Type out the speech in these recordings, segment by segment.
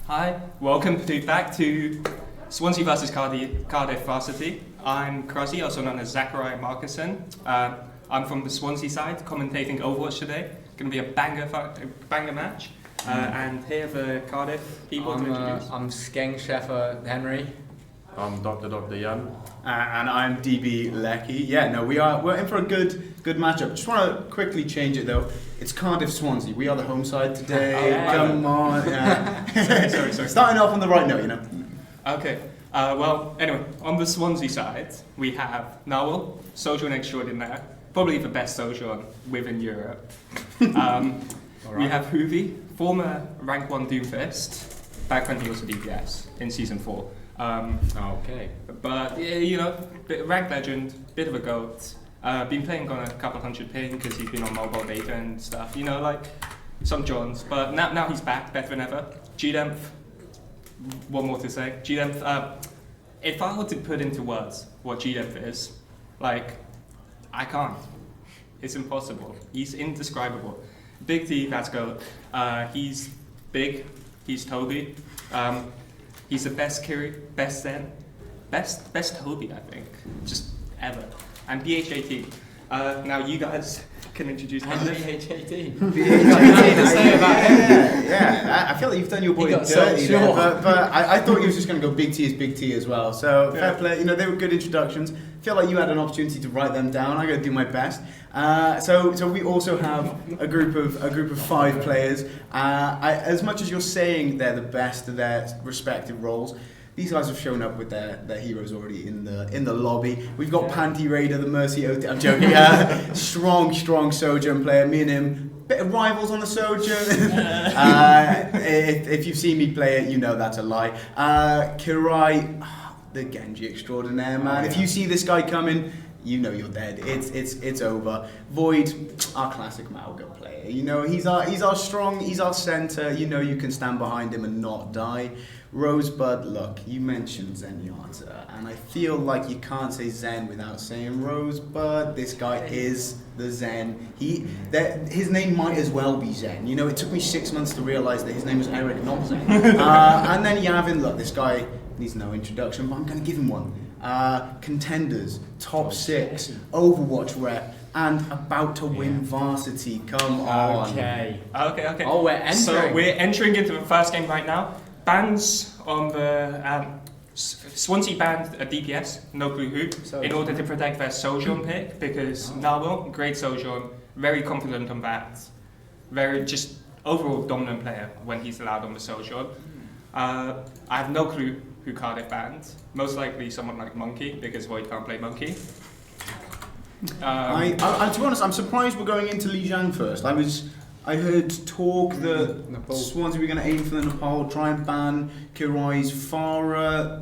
Hi, back to Swansea versus Cardiff Varsity. I'm Krusty, also known as Zachariah Markison. I'm from the Swansea side, commentating Overwatch today. Going to be a banger match. And here the Cardiff people to introduce. I'm Skeng Sheffer Henry. I'm Dr. Jan. And I'm DB Lecky. Yeah, no, we're in for a good matchup. Just want to quickly change it though. It's Cardiff Swansea. We are the home side today. Come on. Yeah. sorry. Starting off on the right note, you know. Okay. Well, anyway, on the Swansea side, we have Nawal, Sojourn extraordinaire, probably the best Sojourn within Europe. We have Hoovy, former rank 1 Doomfist, back when he was a DPS in Season 4. Okay. But, yeah, you know, rank legend, bit of a goat. Been playing on a couple hundred ping because he's been on mobile data and stuff, you know, like some Johns. But now he's back, better than ever. GDEMF, one more to say. GDEMF, if I were to put into words what GDEMF is, like, I can't. It's impossible. He's indescribable. Big T, that's goat. He's big. He's Toby. He's the best Kiri, best Zen, best Toby, I think, just ever. And BHAT. Now you guys can introduce him. BHAT. Yeah. I feel like you've done your boy dirty there, but I thought you was just going to go Big T is Big T as well. So fair play. You know, they were good introductions. Feel like you had an opportunity to write them down. I'm going to do my best. So we also have a group of 5 players. As much as you're saying they're the best of their respective roles, these guys have shown up with their heroes already in the lobby. We've got Panty Raider, the Mercy OT. I'm joking. Strong Sojourn player. Me and him, bit of rivals on the Sojourn. If you've seen me play it, you know that's a lie. Kirai, the Genji extraordinaire, man. If you see this guy coming, you know you're dead. It's over. Void, our classic Mauga player. You know, he's our strong, he's our center. You know you can stand behind him and not die. Rosebud, look, you mentioned Zenyatta, and I feel like you can't say Zen without saying Rosebud. This guy is the Zen. His name might as well be Zen. You know, it took me 6 months to realise that his name was Eric, not Zen. And then Yavin, look, this guy needs no introduction, but I'm going to give him one. Contenders, top 6, Overwatch rep, and about to win Varsity. Come on. Okay. Oh, we're entering. So we're entering into the first game right now. Bans on the Swansea banned a DPS, no clue who, in order to protect their Sojourn pick because Nawal, great Sojourn, very confident on that, very just overall dominant player when he's allowed on the Sojourn. I have no clue who Cardiff banned. Most likely someone like Monkey because Void can't play Monkey. To be honest, I'm surprised we're going into Lijiang first. I heard talk that Swansea were going to aim for the Nepal, try and ban Kirai's Farah,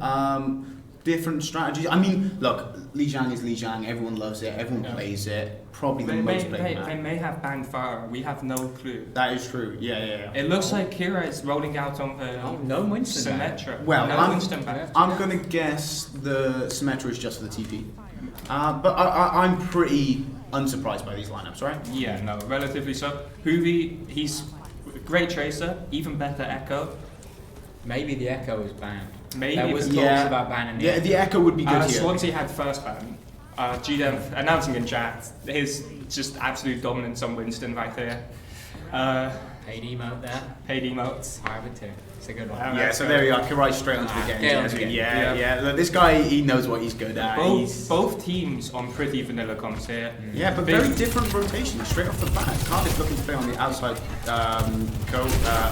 different strategies. I mean, look, Lijiang is Lijiang, everyone loves it, everyone plays it, probably the most played map. They may have banned Farah, we have no clue. That is true, yeah. It looks like Kira is rolling out on the no Winston Symmetra. Well, no I'm going to guess the Symmetra is just for the TP. But I'm pretty unsurprised by these lineups, right? Yeah, no, relatively so. Hoovy, he's a great tracer, even better Echo. Maybe the Echo is banned. Maybe. There was talks about banning the Echo. The Echo would be good here. Swansea had first ban. GDEM announcing in chat his just absolute dominance on Winston right there. Paid emote there. Paid emotes. Private too. It's a good one. Yeah, so there we are. Kirai straight onto the game. Yeah. Look, this guy, he knows what he's good at. Both teams on pretty vanilla comps here. Yeah, but very different rotations straight off the bat. Cardiff looking to play on the outside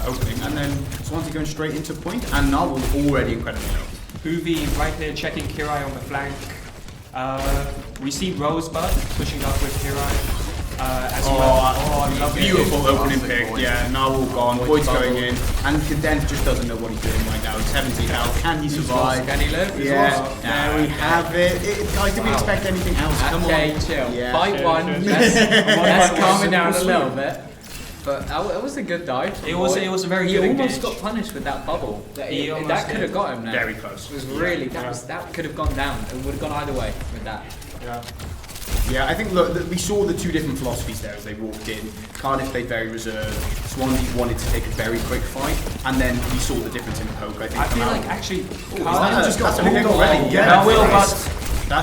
opening, and then Swansea going straight into point, and Nawal already incredibly low. Hoovy right here checking Kirai on the flank. We see Rosebud pushing up with Kirai. Beautiful opening pick. Yeah, Nawal gone, Void's going in, and Cadent just doesn't know what he's doing right now. 17 health, can he survive? Can he live? Yeah, there we have it. Guys, did we expect anything else? Come on. Okay, chill. Yeah. Fight one. Let's calm it down a little bit. But it was a good dive. It was a very good engage. He almost got punished with that bubble. That could have got him there. Very close. It was really, that could have gone down. It would have gone either way with that. Yeah. Yeah, I think, look, we saw the two different philosophies there as they walked in. Cardiff played very reserved, Swansea wanted to take a very quick fight, and then we saw the difference in the poke, I think. I feel like actually Cardiff just got a pick already. Yeah, Will, but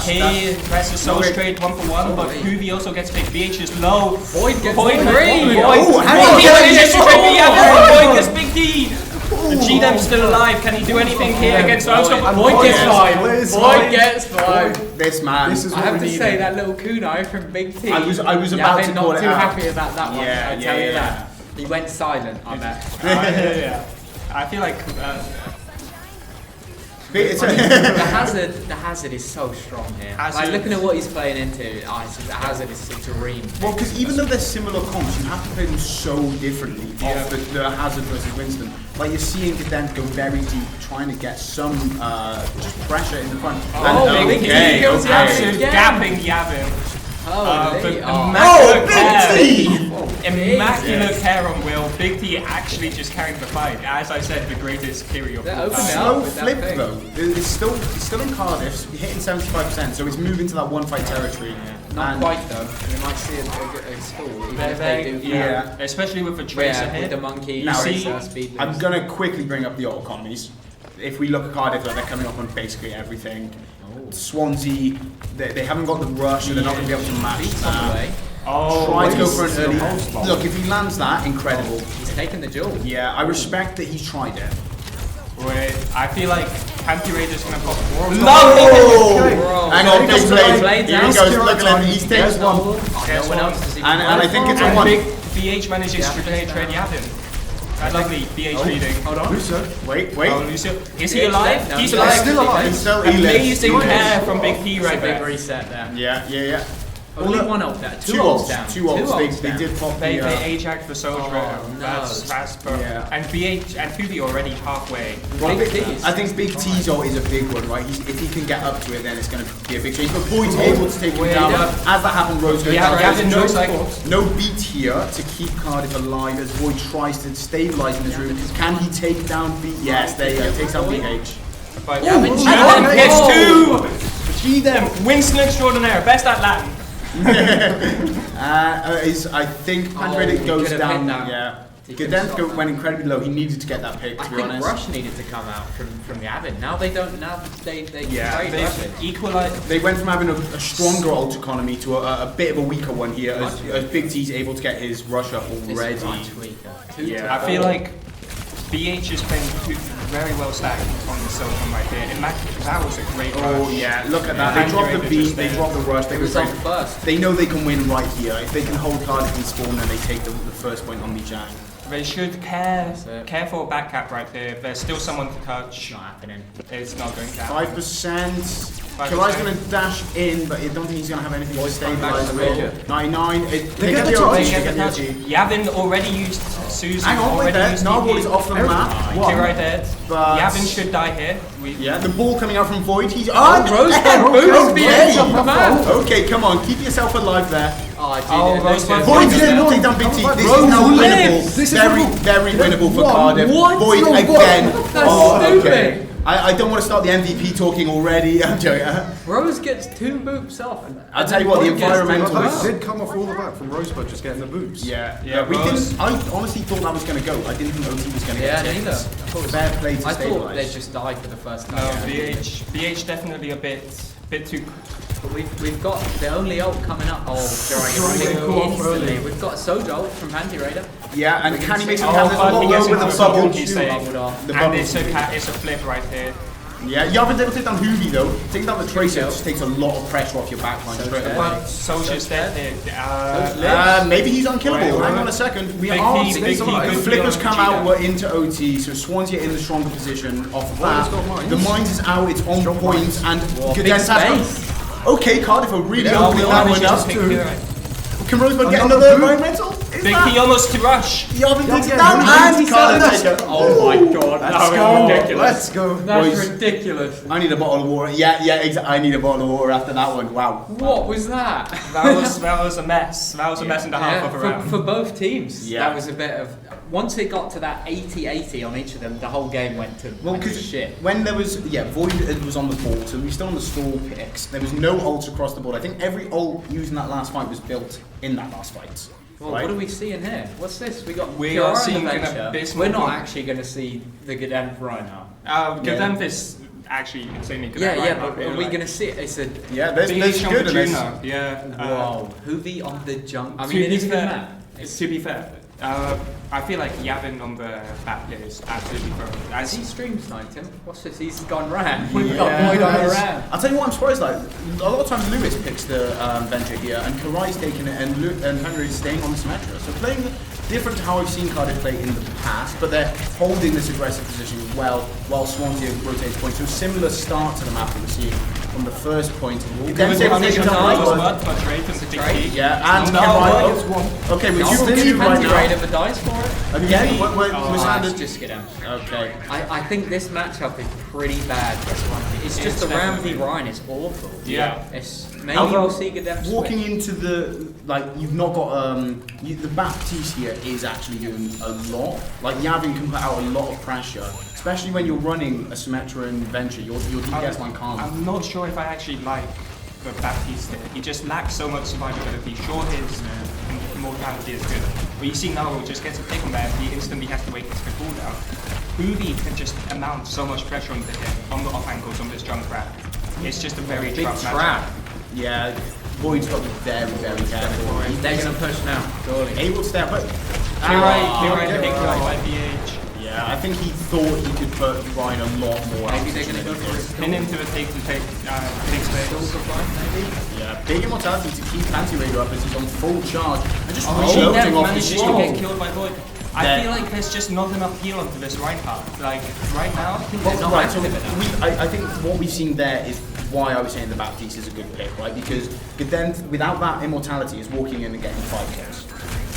he presses so straight 1-for-1, but Hoovy also gets picked. VH is low. Void gets Void three. Void gets big D. The GDEM's still alive. Can he do anything here against Unstoppable? Void gets 5. Void gets 5. This man. I have to say that little kunai from Big T. I was about to call it out. Not too happy about that one. Yeah, I tell you that. He went silent. I bet. Yeah. I feel like. The hazard is so strong here. Like looking at what he's playing into, the hazard is a dream. Well, because even though they're similar comps, you have to play them so differently off the hazard versus Winston. Like you're seeing Gedent go very deep, trying to get some just pressure in the front. Gapping Yavin. Immaculate care on Will. Big T actually just carried the fight. As I said, the greatest carry of all time. Slow flip though. It's still in Cardiff, hitting 75%, so it's moving to that one fight territory. Not quite though. You might see a stall even if they do. Yeah, especially with the tracer hit. With the monkey. Now, speed I'm gonna quickly bring up the auto economies. If we look at Cardiff, they're coming up on basically everything. Swansea, they haven't got the rush, so they're not going to be able to match that. Try to go for an early. Look, if he lands that, incredible. He's taking the jewel. Yeah, I respect that he's tried it. Wait, I feel like Anti-Raider's going to pop. Hang on, big blade. Here he goes, look at him, he's taking one. No one else does even. And I think it's a one. Big VH manages to trade Yavin. Lovely BH reading. Hold on. Lucio. Wait. Oh, Lucio. Is he alive? No, he's alive. Still alive. He's still amazing care from Big T right there. Big reset there. Yeah. Only one ult there. Two ults down. Two ults. They did pop They the... Ajax for Soldier. That's perfect. Yeah. And BH and Fubi already halfway. I think Big T's ult is a big one, right? If he can get up to it, then it's going to be a big change. But Boyd's able to take him down. As that happened, Rose goes down. No beat here to keep Cardiff alive as Boyd tries to stabilise in this room. Can he take down B? Yes, there you go. Takes down BH. GDEM hits 2! GDEM, Winston Extraordinaire, best at Latin. I think Pandredic goes down. Yeah. Gedent went incredibly low. He needed to get that pick, to be honest. I think Rush needed to come out from the Avid. Now they don't. Now they equalised. They went from having a stronger ult economy to a bit of a weaker one here, as Big T's able to get his rush up already. Yeah, I feel like BH is playing very well stacked on the Silicon right here. That was a great rush. Oh yeah, look at that. They dropped the beat, they dropped the rush. They know they can win right here. If they can hold Cardiff and spawn, then they take the first point on the Jang. They should care for a back cap right here. There's still someone to touch. It's not happening. It's not going to happen. 5%. Kalai's going to dash in, but I don't think he's going to have anything to stabilise with. 99. They get the touch. Yavin already used Susie. Hang on, wait there. Narwhal is off the map. Right there. Yavin should die here. Yeah, the ball coming out from Void. He's Rosebud boost off the map. Okay, come on, keep yourself alive there. Rosebud. Void's going to take down Big T. This is now winnable. Very winnable for Cardiff. Void again. That's stupid. I don't want to start the MVP talking already. I'm joking. Rose gets 2 boops off. I'll tell you what, the environmentalists did come off all the back from Rosebud just getting the boops. Yeah. We didn't. I honestly thought that was going to go. I didn't think OT was going to get neither. Fair play to I stabilise. thought they'd just die for the first time. No, BH definitely a bit too. But we've got the only ult coming up. Instantly. We've got Soja ult from Panty Raider. Yeah, and can he make some damage with the bubble? And it's a flip right here. Yeah, you haven't able to take down Hoovy though. Taking down the Tracer just takes a lot of pressure off your backline straight away. But Soja's dead here. Maybe he's unkillable. Hang on a second. The flippers come out, we're into OT, so Swansea in the stronger position off of that. The mines is out, it's on point, and Gedent. Okay, Cardiff are really opening that one up. Can Rosebud get another environmental? Big T almost to rush. Yavin takes it down and Cardiff. Oh my god, that's ridiculous. Let's go. That's ridiculous. I need a bottle of water. Yeah, exactly. I need a bottle of water after that one. Wow. What was that? That was a mess. That was a mess and a half of a round. For both teams. Yeah. That was a bit of once it got to that 80-80 on each of them, the whole game went to shit. When there was, Void was on the ball, so we were still on the stall picks. There was no ults across the board. I think every ult used in that last fight was built in that last fight. Well, right? what are we seeing here? What's this? We are Kiora seeing and an adventure. We're not actually going to see the Gdenf right now. Gdenf is actually insanely good. But are we going to see it? It's a there's good in this. Wow. Hoovy on the jump. I To mean, it be is a good fair, map. To be fair, I feel like Yavin on the back here is absolutely broken. Has he stream sniped him? What's this? He's gone round. We've got Void on the round. I'll tell you what I'm surprised like. A lot of times Lewis picks the venture here, and Karai's taking it, and Henry's staying on the Symmetra. So playing different to how I've seen Cardiff play in the past, but they're holding this aggressive position well while Swansea rotates points. So similar start to the map that we're seeing from the first point. Yeah, and okay, we continue right now. Raider the dice for it. Again, we're just get him. Okay. I think this matchup is pretty bad for Swansea. It's just the Ram v Ryan is awful. Yeah. Maybe we'll see Gdenf walking into the you've not got the Baptiste here is actually doing a lot. Like Yavin can put out a lot of pressure, especially when you're running a Symmetra and Venture. Your DPS line can't. I'm not sure if I actually like the Baptiste here. He just lacks so much survivability. Sure, his mortality is good, but you see now he just gets a pick on there. He instantly has to wait for the cooldown. Hoovy can just mount so much pressure onto him on the off angles on this jump rat. It's just a very big tough trap. matchup. Yeah, Void's got to be very, very careful. They're going to push now, surely. Able to step, but Kirai picked up by BH. Yeah, I think he thought he could put Ryan a lot more. Maybe they're going to go for it. Pin him to a take space. Maybe? Yeah, big immortality to keep Anti-Raider up as he's on full charge and just reloading off his shield. Get killed by Void. I feel like there's just not enough heal onto this Reinhardt. Like, right now, I think what we've seen there is why I was saying the Baptiste is a good pick, right? Because Gdenf, without that immortality, is walking in and getting 5 kills.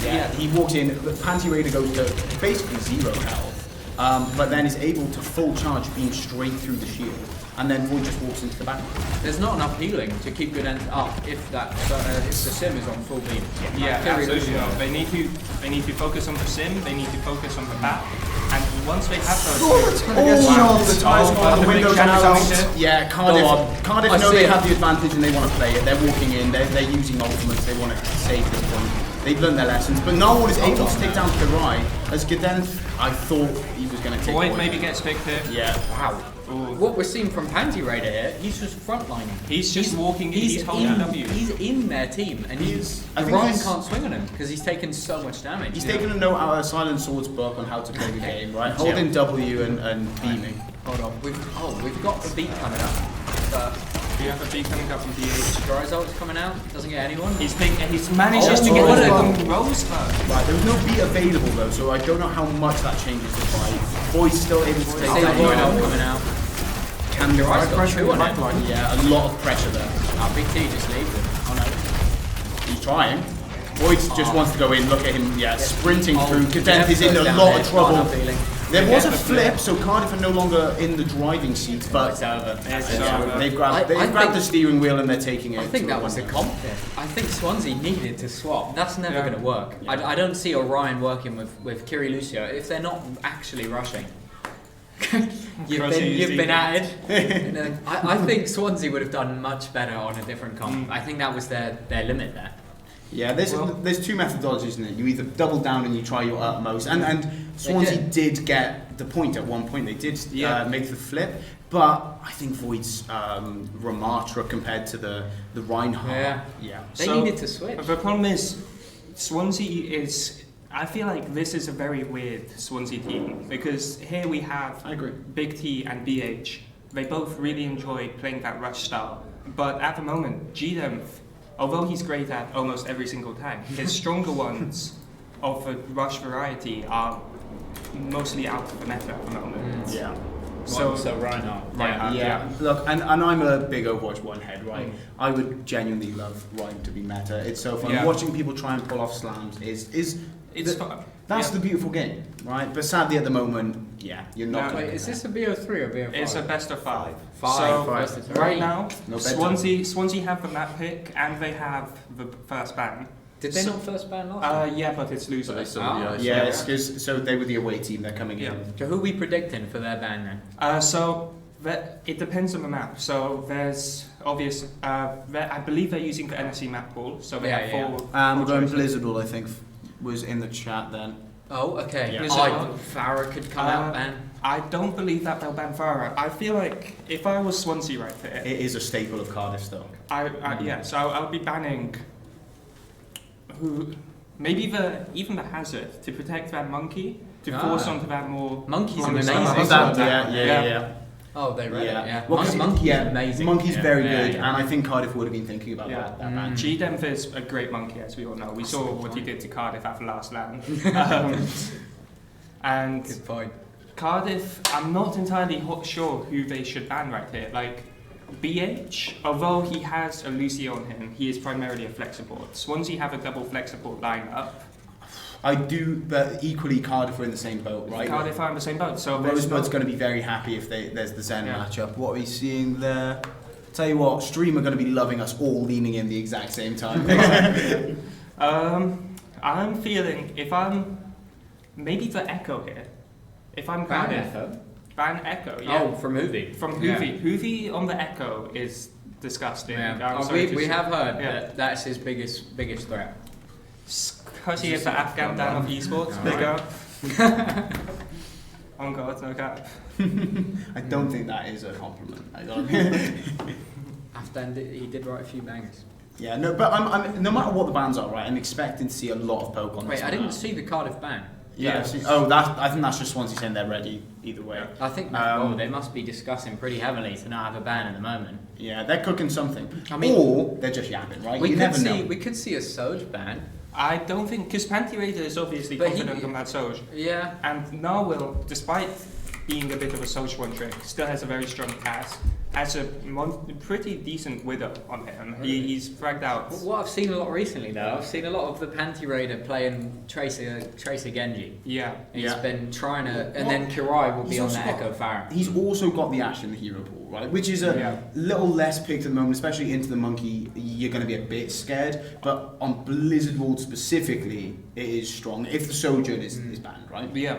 Yeah, he walks in, the Panty Raider goes to basically 0 health, but then is able to full charge beam straight through the shield, and then Void just walks into the back. There's not enough healing to keep Gdenf up if the sim is on full beam. Yeah, absolutely. No. They need to focus on the sim. They need to focus on the back. And once they have those, the windows out. Yeah, Cardiff know they have the advantage and they want to play it. They're walking in. They're using ultimates. They want to save this point. They've learned their lessons, but Noel is able to take down Kirai. As Gdenf, I thought he was going to take. Void maybe gets picked here. Yeah. Wow. Ooh. What we're seeing from Panty Raider here, he's just frontlining. He's just walking. He's holding W. He's in their team, and Ryan can't swing on him because he's taken so much damage. He's taken a note out of Silent Sword's book on how to play the game, right? Holding W and beaming. Hold on. We've got the beat coming up. But we have a beat coming up from DH. Dryzol's coming out. Doesn't get anyone. He's managed to get a Rose first. Right, there was no beat available though, so I don't know how much that changes the fight. Void's still able to take down. Coming out. Can the right pressure on him? Yeah, a lot of pressure there. Big T just leaves him. Oh no. He's trying. Void just wants to go in, look at him, sprinting through. Gdenf is in a lot of trouble. There was a flip, so Cardiff are no longer in the driving seat, but it's over. They've grabbed the steering wheel and they're taking it. I think that was a comp there. I think Swansea needed to swap. That's never going to work. Yeah. I don't see Orion working with Kiri Lucio if they're not actually rushing. You've been at it. I think Swansea would have done much better on a different comp. I think that was their limit there. Yeah, there's 2 methodologies, isn't it? You either double down and you try your utmost, and Swansea did get the point at one point. They did make the flip, but I think Void's Ramatra compared to the Reinhardt. Yeah. They needed to switch. The problem is Swansea is. I feel like this is a very weird Swansea team because here we have Big T and BH. They both really enjoy playing that rush style, but at the moment, Gdenf, although he's great at almost every single time, his stronger ones of the rush variety are mostly out of the meta at the moment. Yeah. So Reinhardt. Yeah. Look, and I'm a big Overwatch 1 head, right? I would genuinely love Ryan to be meta. It's so fun. Yeah. Watching people try and pull off slams is fun. That's the beautiful game, right? But sadly at the moment, you're not. Wait, is this a BO3 or BO5? It's a best of 5. Five. Right now, Swansea have the map pick and they have the first ban. Did they not first ban last time? Yeah, but it's loser. Yeah, it's because so they were the away team. They're coming in. So who are we predicting for their ban then? It depends on the map. So there's obvious. I believe they're using the NSC map pool. So they have four. We're going choices. Blizzard, I think, was in the chat then. Oh, okay. Yeah. Farah could come out and. I don't believe that they'll ban Farah. I feel like if I was Swansea right there, It is a staple of Cardiff, though. so I would be banning maybe even the Hazard to protect that monkey to force onto that more. Monkey's more amazing. Yeah. Oh, they read it. Yeah. Well, Monkey's amazing. Monkey's very good, yeah. and I think Cardiff would have been thinking about that ban. G-Demp is a great monkey, as we all know. We saw what he did to Cardiff after last land. And Good point. Cardiff, I'm not entirely sure who they should ban right here. Like, BH, although he has a Lucio on him, he is primarily a flex support. Swansea have a double flex support lineup. I do, but equally Cardiff are in the same boat, right? Cardiff are in the same boat, so Rosebud's going to be very happy if there's the Zen matchup. What are we seeing there? Tell you what, Stream are going to be loving us all leaning in the exact same time. I'm feeling maybe the Echo here. If I'm Cardiff, ban Echo. Yeah. Oh, from Hoovy. From Hoovy. Hoovy on the Echo is disgusting. Yeah. We have heard that that's his biggest threat. Because he is the Afghan Dan of esports. Big up. On God, no cap. I don't think that is a compliment. Afghan, he did write a few bangers. Yeah, no, but I'm no matter what the bans are, right, I'm expecting to see a lot of poke on this. Wait, I didn't see the Cardiff ban. Yeah. I think that's just Swansea saying they're ready either way. I think they must be discussing pretty heavily to not have a ban at the moment. Yeah, they're cooking something. I mean, or they're just yapping, right? We could see a Soj ban. I don't think, because Panty Raider is obviously confident on that Soj. Yeah. And Narwhal, despite being a bit of a Soj one trick, still has a very strong cast. Has a pretty decent Widow on him. He's fragged out. What I've seen a lot recently, though, I've seen a lot of the Panty Raider playing Tracer Genji. Yeah. He's been trying to, and then Kirai will be on the Echo Farah. He's also got the Ashe in the hero pool, right? Which is a little less picked at the moment, especially into the monkey. You're going to be a bit scared, but on Blizzard World specifically, it is strong. If the Sojourn is banned, right? Yeah.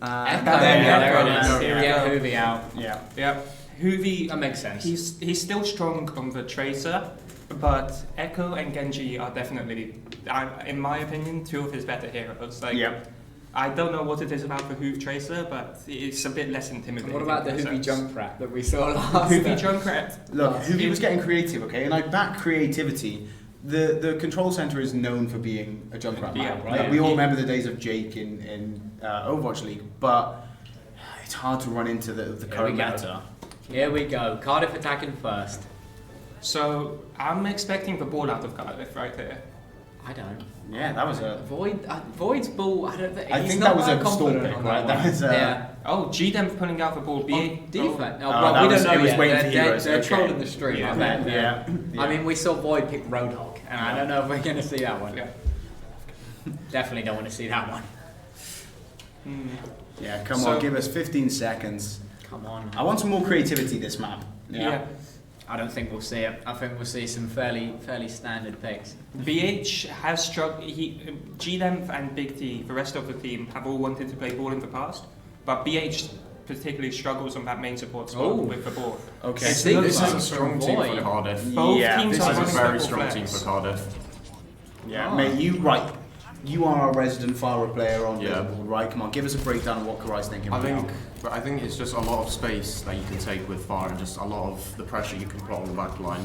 Echo, there it is. Get Hoovy out. Yeah. Hoovy, that makes sense. He's still strong on the Tracer, but Echo and Genji are definitely, in my opinion, two of his better heroes. I don't know what it is about the Hoov Tracer, but it's a bit less intimidating. What about the Hoovy Junkrat that we saw last? Hoovy Junkrat. Look, Hoovy was getting creative, okay, and I back creativity. The control center is known for being a Junkrat map, right? Yeah. We all remember the days of Jake in Overwatch League, but it's hard to run into the current meta. Here we go. Cardiff attacking first. So I'm expecting the ball out of Cardiff right here. I don't. Yeah, that was a Void's ball. I don't think. I think that was a stall pick, right? That was Oh, G-Dem pulling out the ball. Defense. Oh, we don't know yet. They're Okay. trolling the stream. Yeah. I bet. Yeah. I mean, we saw Void pick Roadhog, and I don't know if we're going to see that one. Yeah. Definitely don't want to see that one. Yeah, come on, give us 15 seconds. Come on. I want some more creativity this map. Yeah. I don't think we'll see it. I think we'll see some fairly standard picks. BH has struggled. G-Dem and Big T, the rest of the team, have all wanted to play ball in the past, but BH particularly struggles on that main support spot with the ball. Okay. This is a strong team for Cardiff. Both teams This are is a running very double strong flex. team for Cardiff. Yeah, mate, you are a resident Farah player on the board, right? Come on, give us a breakdown of what Karai's thinking. I think it's just a lot of space that you can take with Fire and just a lot of the pressure you can put on the back line.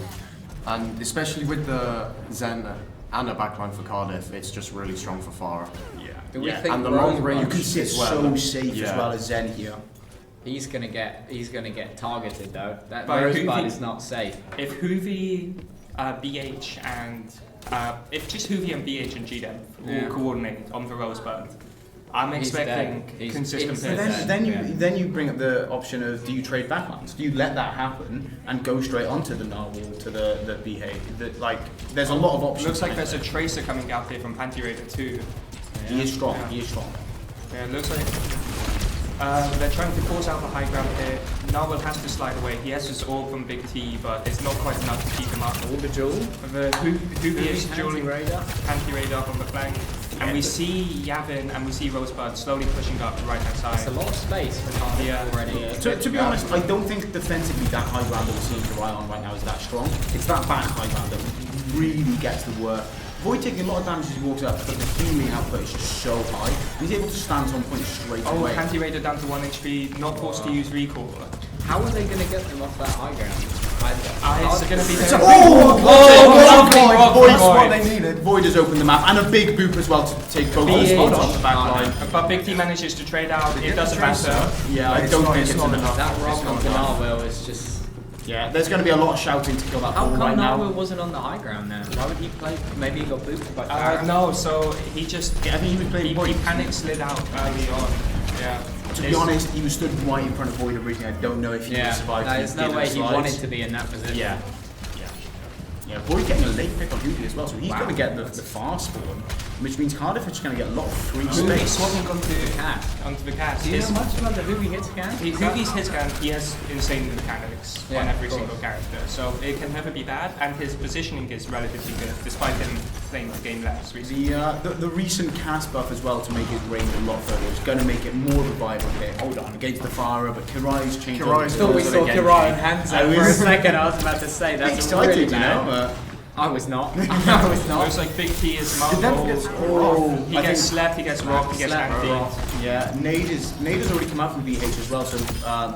And especially with the Zen and a backline for Cardiff, it's just really strong for Fire. Do we think And the long range You can sit as well. so safe as well as Zen here. He's gonna get targeted though. That By Rosebud Hoovy. is not safe. If Hoovy, BH and if just Hoovy and BH and GDEM will coordinate on the Rosebud, I'm expecting consistent He's players. Then you bring up the option of, do you trade backlines? Do you let that happen and go straight onto the Narwhal to the BH? There's a lot of options. Looks like there's a Tracer coming out here from Panty Raider too. He is strong. He is strong. Yeah, it looks like. They're trying to force out the high ground here. Narwhal has to slide away. He has his orb from Big T, but it's not quite enough to keep him up. All the duel. Who is dueling Radar. Panty Radar up on the flank. And we see Yavin and we see Rosebud slowly pushing up the right hand side. It's a lot of space for Cardiff already. To be honest, I don't think defensively that high ground that we're seeing to rely on right now is that strong. It's that back high ground that really gets the work. Void taking a lot of damage as he walks up, but the healing output is just so high. And he's able to stand on point straight away. Panty Radar down to 1 HP, not forced to use recall. How are they going to get them off that high ground? It's going to be Void! That's what they needed. Void has opened the map, and a big boop as well to take both the spots off the back line. But Big T manages to trade out, it doesn't matter. Yeah, I don't think it's enough. That rock on Narwhal is just... Yeah, there's going to be a lot of shouting to kill that How ball come right now. Narwhal wasn't on the high ground then? Why would he play? Maybe he got booped by No, so he just... I think he was playing Void. He panic slid out early on. Yeah. To be honest, he was stood right in front of Void originally. I don't know if he would survive. There's no way he wanted to be in that position. Yeah, Void getting a late pick on Hoopy as well, so he's going to get the fast spawn, which means Cardiff are just going to get a lot of free space. Swapping onto the cat. Do you know much about the Hoopy hit scan? Hoopy's hit scan, he has insane mechanics on every single character, so it can never be bad, and his positioning is relatively good, despite him playing the game less recently. The recent cast buff as well to make his range a lot further is going to make it more of a viable pick. Hold on, against the Farah, but Kirai's changed. I thought we saw Kirai and Hanzo for a second. I was about to say that's excited, really you bad. know. I was not. I was It not. was like Big T is Marvel. He gets slapped, he gets rocked, he gets anti. Yeah, Nade has already come out from BH as well, so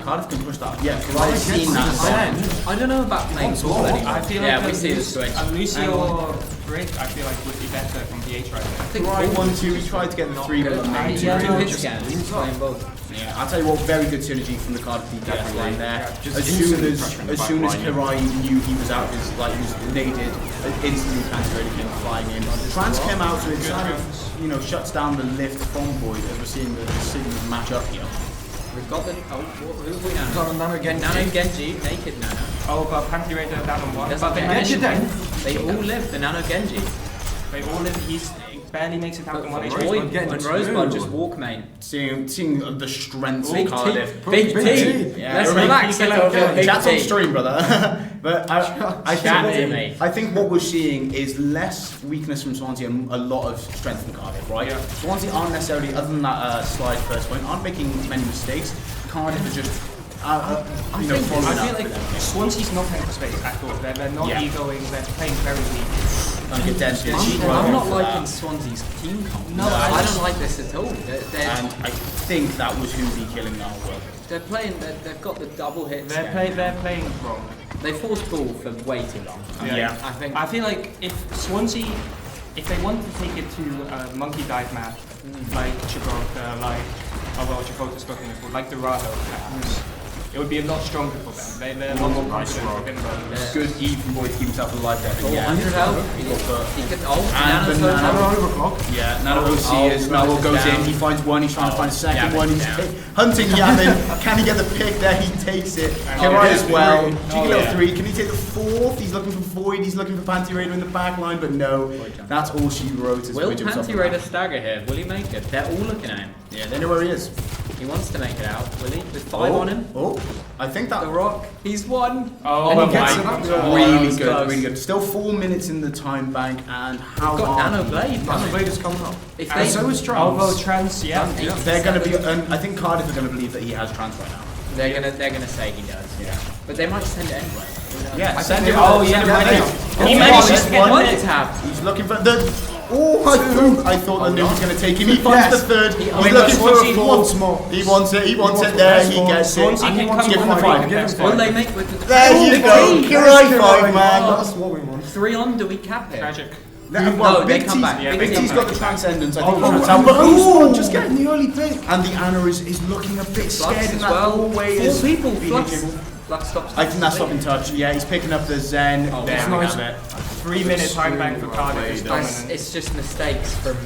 Cardiff can push that. Yeah, Kirai's seen that. I don't know about playing Saul anymore. I feel like we see the switch. Lucio or Brick, I feel like would be better from BH right there. Kirai 1-2, he tried to get the 3, but Nade hit scans. He's playing both. Yeah, I'll tell you what, very good synergy from the Cardiff DPS line there. As soon as Kirai knew he was out, he was naded, instantly Transferred came flying in. Trans came out, so it kind of, shuts down the lift from Void as we're seeing the signals match up here. We've got the, who have we now? Nano Genji. Nano Genji, naked Nano. Oh, but Panty Raider down on 1. But they all live, the Nano Genji. They all live, he barely makes it out in 1 Void HP. and Rosebud just walk main. Seeing the strength Big of Cardiff. Big T. Yeah, Let's relax a little bit. Chat's on stream, brother. But I think what we're seeing is less weakness from Swansea and a lot of strength from Cardiff, right? Yeah. Swansea aren't necessarily, other than that slide first point, aren't making many mistakes. Cardiff are just following I up. feel like Swansea's not playing for space at all. They're not egoing, they're playing very weak. I'm not liking Swansea's team comp. No, I don't like this at all. And I think that was Hoovy killing Narwhal. They're playing. They've got the double hits. They're playing wrong. They forced ball for way too long. Yeah. I feel like if Swansea, if they want to take it to a monkey dive map, like Gibraltar, Gibraltar's got in like Dorado perhaps, it would be a lot stronger for them. They're a lot more confident within them. Good E from Boyd to keep himself alive there. Yeah. 100 health. He could and the Nano overclock. Yeah, Nano OC is Nano goes in, he finds one, he's trying to find a second one, he's hunting Yavin. Can he get the pick there? He takes it. Kirai as well. Cheeky little 3. Can he take the 4th? He's looking for Void, he's looking for Panty Raider in the back line, but no. That's all she wrote. Will Panty Raider stagger here? Will he make it? They're all looking at him. Yeah, they know where he is. He wants to make it out, will he? With 5 on him. Oh, I think that. The Rock, he's won. Oh, and he gets it up. Really good, really good. Still 4 minutes in the time bank, and how got hard. Nano Blade. Nano Blade is coming up. If they, so is Trans. Although Trans, They're going to be. I think Cardiff are going to believe that he has Trans right now. They're gonna say he does. Yeah. But they might send it anyway. Yeah, send it. Oh yeah, he manages to get one one. tap. He's looking for the. Oh, I thought the new was going to take him. He finds the 3rd. He's wait, looking for a he 4th. wants more. He wants it. He wants it there. He gets it. Swansea And he can wants to come give him the from 5. next Will one. they make with the There you go. Kirai 5, man. That's what we want. 3 on? Do we cap it? Tragic. Well, they Big come T's, back. Yeah, Big T's got the transcendence. I think Oh, that's out. But oh, just getting the early pick. and the Anna is looking a bit scared Flux in as that well. hallway. 4 people. Flux. Flux stops. I think that's stop in touch. Yeah, he's picking up the Zen. There it's we nice. have it. 3-minute time bank for Cardiff is dominant. It's just mistakes from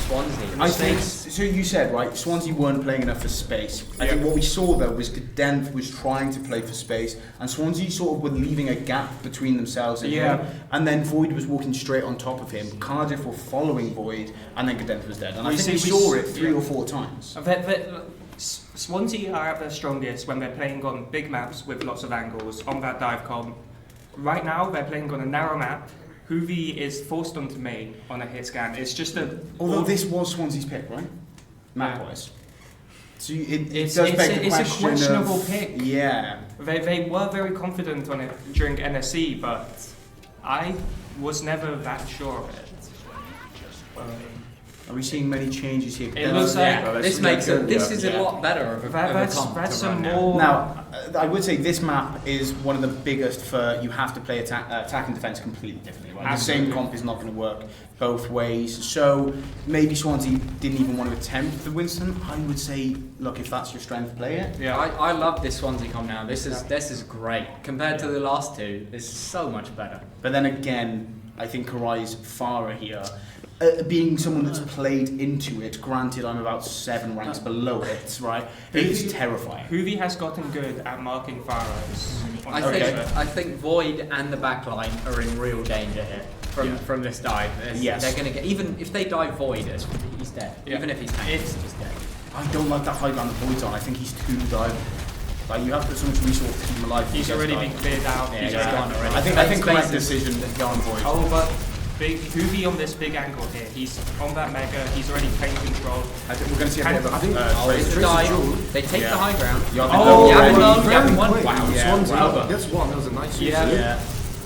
Swansea. I think, so you said, right, Swansea weren't playing enough for space. I think what we saw though was Denf was trying to play for space and Swansea sort of were leaving a gap between themselves and him. And then Void was walking straight on top of him. Cardiff were following Void and then Denf was dead. And I think we saw it 3 or 4 times. Swansea are at their strongest when they're playing on big maps with lots of angles on that dive com. Right now, they're playing on a narrow map. Hoovy is forced onto main on a hit scan. It's just a... Although this was Swansea's pick, right? Map-wise. So it It's does beg the a question questionable of, pick. Yeah. They were very confident on it during NSC, but I was never that sure of it. Are we seeing many changes here? It looks like This makes it. This is a lot better of a comp That's to some run more... Now, I would say this map is one of the biggest for you have to play attack and defence completely differently. Right? The same comp is not going to work both ways. So maybe Swansea didn't even want to attempt the Winston. I would say, look, if that's your strength, play it. Yeah. I love this Swansea comp now. This is great compared to the last two. This is so much better. But then again, I think Karai's Farah here. Being someone that's played into it, granted I'm about 7 ranks below it, right? It's terrifying. Hoovy has gotten good at marking Pharaohs. I think Void and the backline are in real danger here from this dive. Yes. They're going to get, even if they dive Void, he's dead. Yeah. Even if he's tanked, he's just dead. I don't like that high ground that Void's on. I think he's too diving. Like you have to put so much resource to keep him alive. He's already been cleared out. Yeah, He's he's already gone already. I think correct decision to go on Void. Oh, but Hoovy on this big angle here. He's on that mega. He's already plane control. I think we're going to see a bit of a... It's the dive. They take the high ground. Yavin won. Wow. Swansea. Wow. That's one. That was a nice use. Yeah.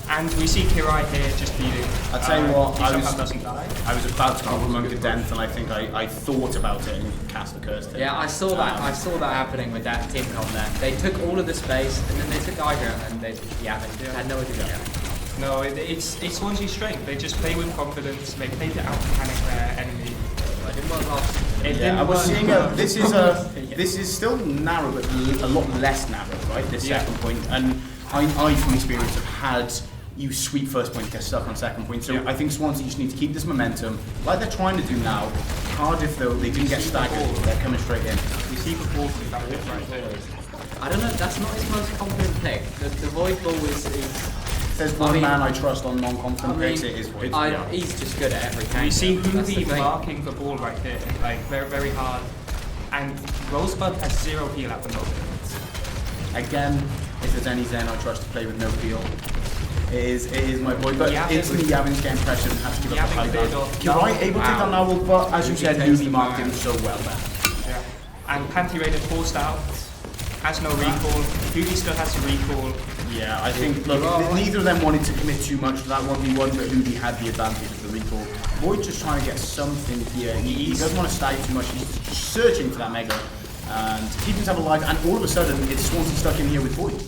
And we see Kirai here just beating. I'll tell you what, he I somehow was- doesn't die. I was about to compliment the Dent, and I think I thought about it and cast a curse to him. Yeah, I saw that. I saw that happening with that team comp there. They took all of the space and then they took the high ground and they had nowhere to go. No, it's Swansea's strength. They just play with confidence. They play to out-panic their enemy. It didn't work last. It Yeah, didn't I was work, seeing but- this is still narrow, but a lot less narrow, right? This Yeah. second point, and I from experience have had you sweep first point, get stuck on second point. So Yeah. I think Swansea just need to keep this momentum, like they're trying to do now. Cardiff though, they didn't get staggered; they're coming straight in. We see the ball with that whip right there. I don't know. That's not his most confident pick. The void ball is. If there's one I mean- man I trust on non-confident picks, it is Void. He's just good at every tank. We see That's the Hoovy thing. marking the ball right here, like very, very hard. And Rosebud has 0 heal at the moment. Again, if there's any Zen I trust to play with no peel, it is my boy. But Yavin- instantly Yavin's getting pressure and has to give up the Yavin high cleared ground. off. Kirai able to take down Narwhal, but as you said, takes Nubi the marked him fire. so well there. Yeah. And Panty Raider forced out, has no recall. Hoovy still has a recall. Yeah, I think, look, neither of them wanted to commit too much to that 1v1, but Hoovy had the advantage of the recall. Void's just trying to get something here. He doesn't want to stagger too much, he's searching for that mega and keep himself alive, and all of a sudden it's Swansea stuck in here with Void.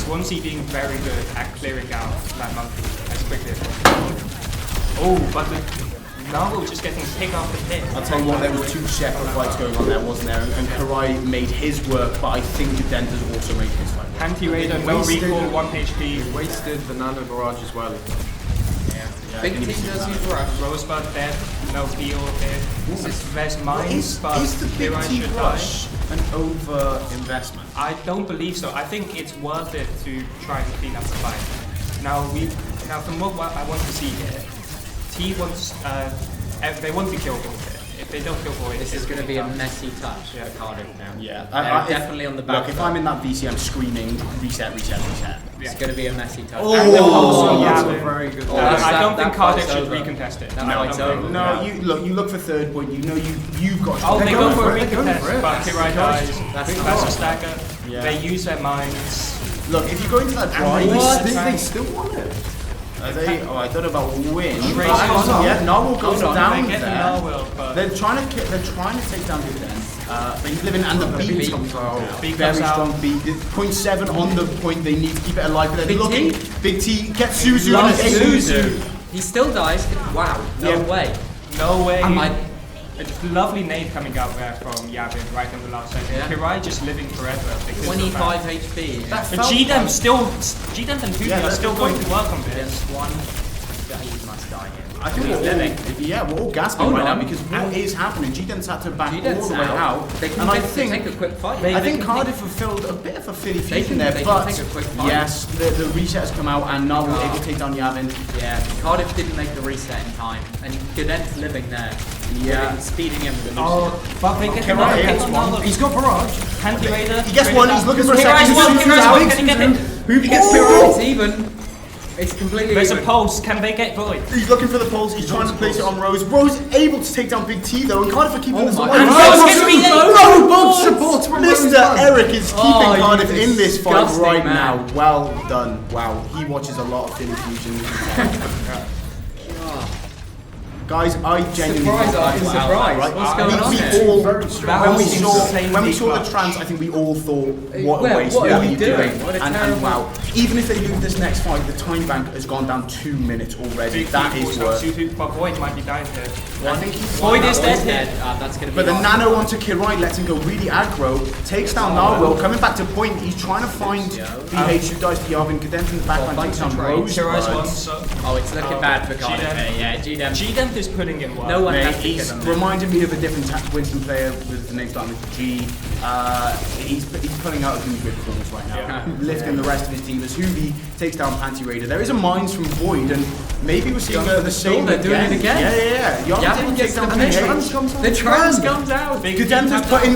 Swansea being very good at clearing out that monkey as quickly as possible. Oh, but the Narwhal just getting pick after pick. I'll tell you what, there were 2 separate fights going on there, wasn't there? And Karai made his work, but I think the Denters also made his fight. Panty Raider, no recall, 1 HP. Wasted the nano barrage as well. Big team does use rush. Rosebud dead, no heal here. There's mines, but Is the big Kirai team should rush an over-investment? I don't believe so. I think it's worth it to try and clean up the fight. Now from what I want to see here, T wants they want to kill Void here. If they don't kill Void, This is going to be a messy touch Yeah. for Cardiff now. Yeah, They're definitely on the back. Look, if I'm in that VC, I'm screaming, reset, reset, reset. It's going to be a messy touch. And the Oh, yeah, that's a very good Oh, one. that's- I don't that think Cardiff fight's should over. recontest it. That No, fight's no, over. No, you look for third point. You know you've got. Oh, they go for a They're going for recontest, it. but Kirai dies. That's That's not- a stagger. Yeah. They use their mines. Look, if you go into that drive, What? They still won it. are they? Oh, I don't know about win. Trace But- goes on. Yeah, Narwhal goes Hold on, down they're getting there. Narwhal, but They're trying to take down Big Den. But he's living, and the beat comes out. Beat very comes out. strong beat. 0.7 on the point. They need to keep it alive. But they're Big looking. T? Big T gets Suzu. Loves and Suzu. He still dies. Wow. No Yeah. way. no way. It's A lovely nade coming out there from Yavin right in the last second. Yeah. Kirai just living forever because of 25 that. HP. That But felt GDEM like- still, GDEM and Hoovy Yeah, are that's still the going point. to work on this. Against one. He must die here. I think He's we're living. all gasping Hold right now on. because what is happening? G-Dent's had to back G-Dent's all the way out. They can and I take think a quick fight. They- I think can Cardiff have filled a bit of a Philly They feat can- in there, they can but take a quick fight. yes, the reset has come out and Narwhal Oh. able to take down Yavin. Yeah, Cardiff didn't make the reset in time, and Cadet's living there. Yeah. Speeding him with the But they get Okay, another right, hit hits on one. Nalo. He's got barrage. Panty Raider. He gets one, he's looking for a Kirai's second. one, He Kirai's shoots one, out. can he get it? Hoovy gets It's Pirate. even. It's completely There's a even. pulse, can they get Void? He's looking for the pulse, he's trying to place it on Rose. Rose able to take down Big T though, and Cardiff are keeping this my alive. God. Rose gets me there. No, Both supports from Mr. Eric is keeping Oh, you Cardiff in this fight disgusting right man. now. Well done. Wow, he watches a lot of Philly Fusion. Guys, I genuinely Surprise thought after that was surprise. right? What's going on we here? all, That when we was saw insanely the clutch. trans, I think we all thought, what a Well, waste. what What are are we you doing? doing? What a And terrible- wow, even if they lose this next fight, the time bank has gone down 2 minutes already. That is worth. But Void might be dying here. I think he's Void is Void's dead. That's going to be But the hard. nano onto Kirai lets him go really aggro, takes down Narwhal, coming back to point, he's trying to find BH who dies to Yavin, Cadence in the backline takes down Rose. Kirai's but- one, so... Oh, it's looking bad for Cardiff. G-Dem. Yeah, G-Dem. G-Dem is putting in work. No one Mate, has to he's kill him. reminding me of a different Winston player with the name starting with G. He's pulling out a really good performance right now, Yeah. lifting the rest of his team as Hoovy takes down Panty Raider. There is a Mines from Void, and maybe we're seeing the same they're doing it again. Yeah. Yeah, Yavin takes down PH. The trans comes out. Cadence put in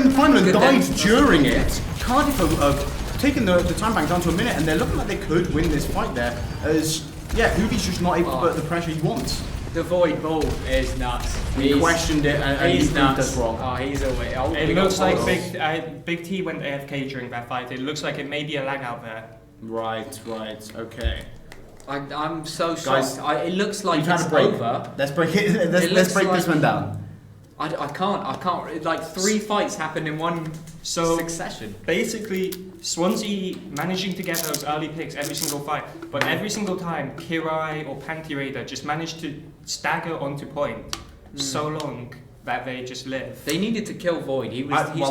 the primal and died Cadence. during it. Cardiff have taken the time bank down to a minute, and they're looking like they could win this fight there. As Hoovy's just not able to put the pressure he wants. The Void Ball is nuts. He questioned it, and he He's proved nuts. us wrong. Oh, he's away. Oh, It big looks up like Void. Big T went AFK during that fight. It looks like it may be a lag out there. Right, okay. I'm so Guys, shocked. It looks like We've had it's a break. over. Let's break it. Let's looks break this like- one down. I can't. Like 3 fights happened in one succession. Basically, Swansea managing to get those early picks every single fight, but every single time Kirai or Panty Raider just managed to stagger onto point so long that they just live. They needed to kill Void. He's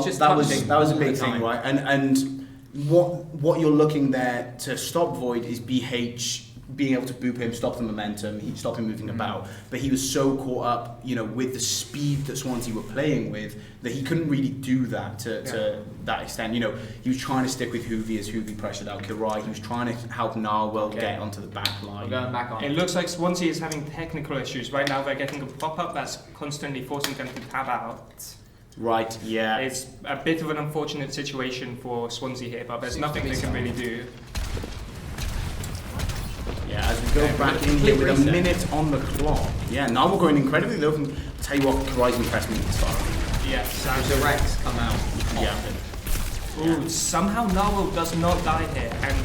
just that was touching a all big the thing, time. right? And what you're looking there to stop Void is BH being able to boop him, stop the momentum, stop him moving about. But he was so caught up, with the speed that Swansea were playing with, that he couldn't really do that to that extent. He was trying to stick with Hoovy as Hoovy pressured out Kirai. He was trying to help Narwhal get onto the back line. We're going back on. It looks like Swansea is having technical issues. Right now they're getting a pop-up that's constantly forcing them to tab out. Right, yeah. It's a bit of an unfortunate situation for Swansea here, but there's nothing they can really do. Yeah, as we go back in here with a minute on the clock. Yeah, Narwhal going incredibly low. I'll tell you what, Kirai's impressed me at the start. Yes, The Rex come out. Yeah. Ooh, somehow Narwhal does not die here, and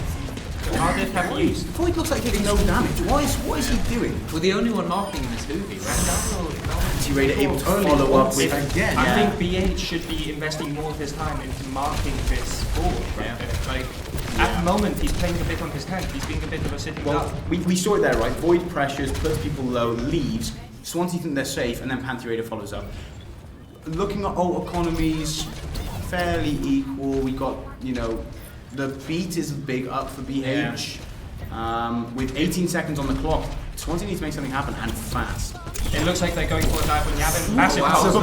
Cardiff have used... Void looks like taking no damage. What is he doing? Well, the only one marking him is Hoovy, right? Is Raider able to follow up with again? I think BH should be investing more of his time into marking this forward right there. At the moment, he's playing a bit on his tank. He's being a bit of a sitting duck. We saw it there, right? Void pressures, puts people low, leaves. Swansea think they're safe, and then Panty Raider follows up. Looking at alt economies, fairly equal. We got, the beat is a big up for BH. With 18 seconds on the clock, Swansea needs to make something happen, and fast. It looks like they're going for a dive on Yavin. Massive wow. pulse. So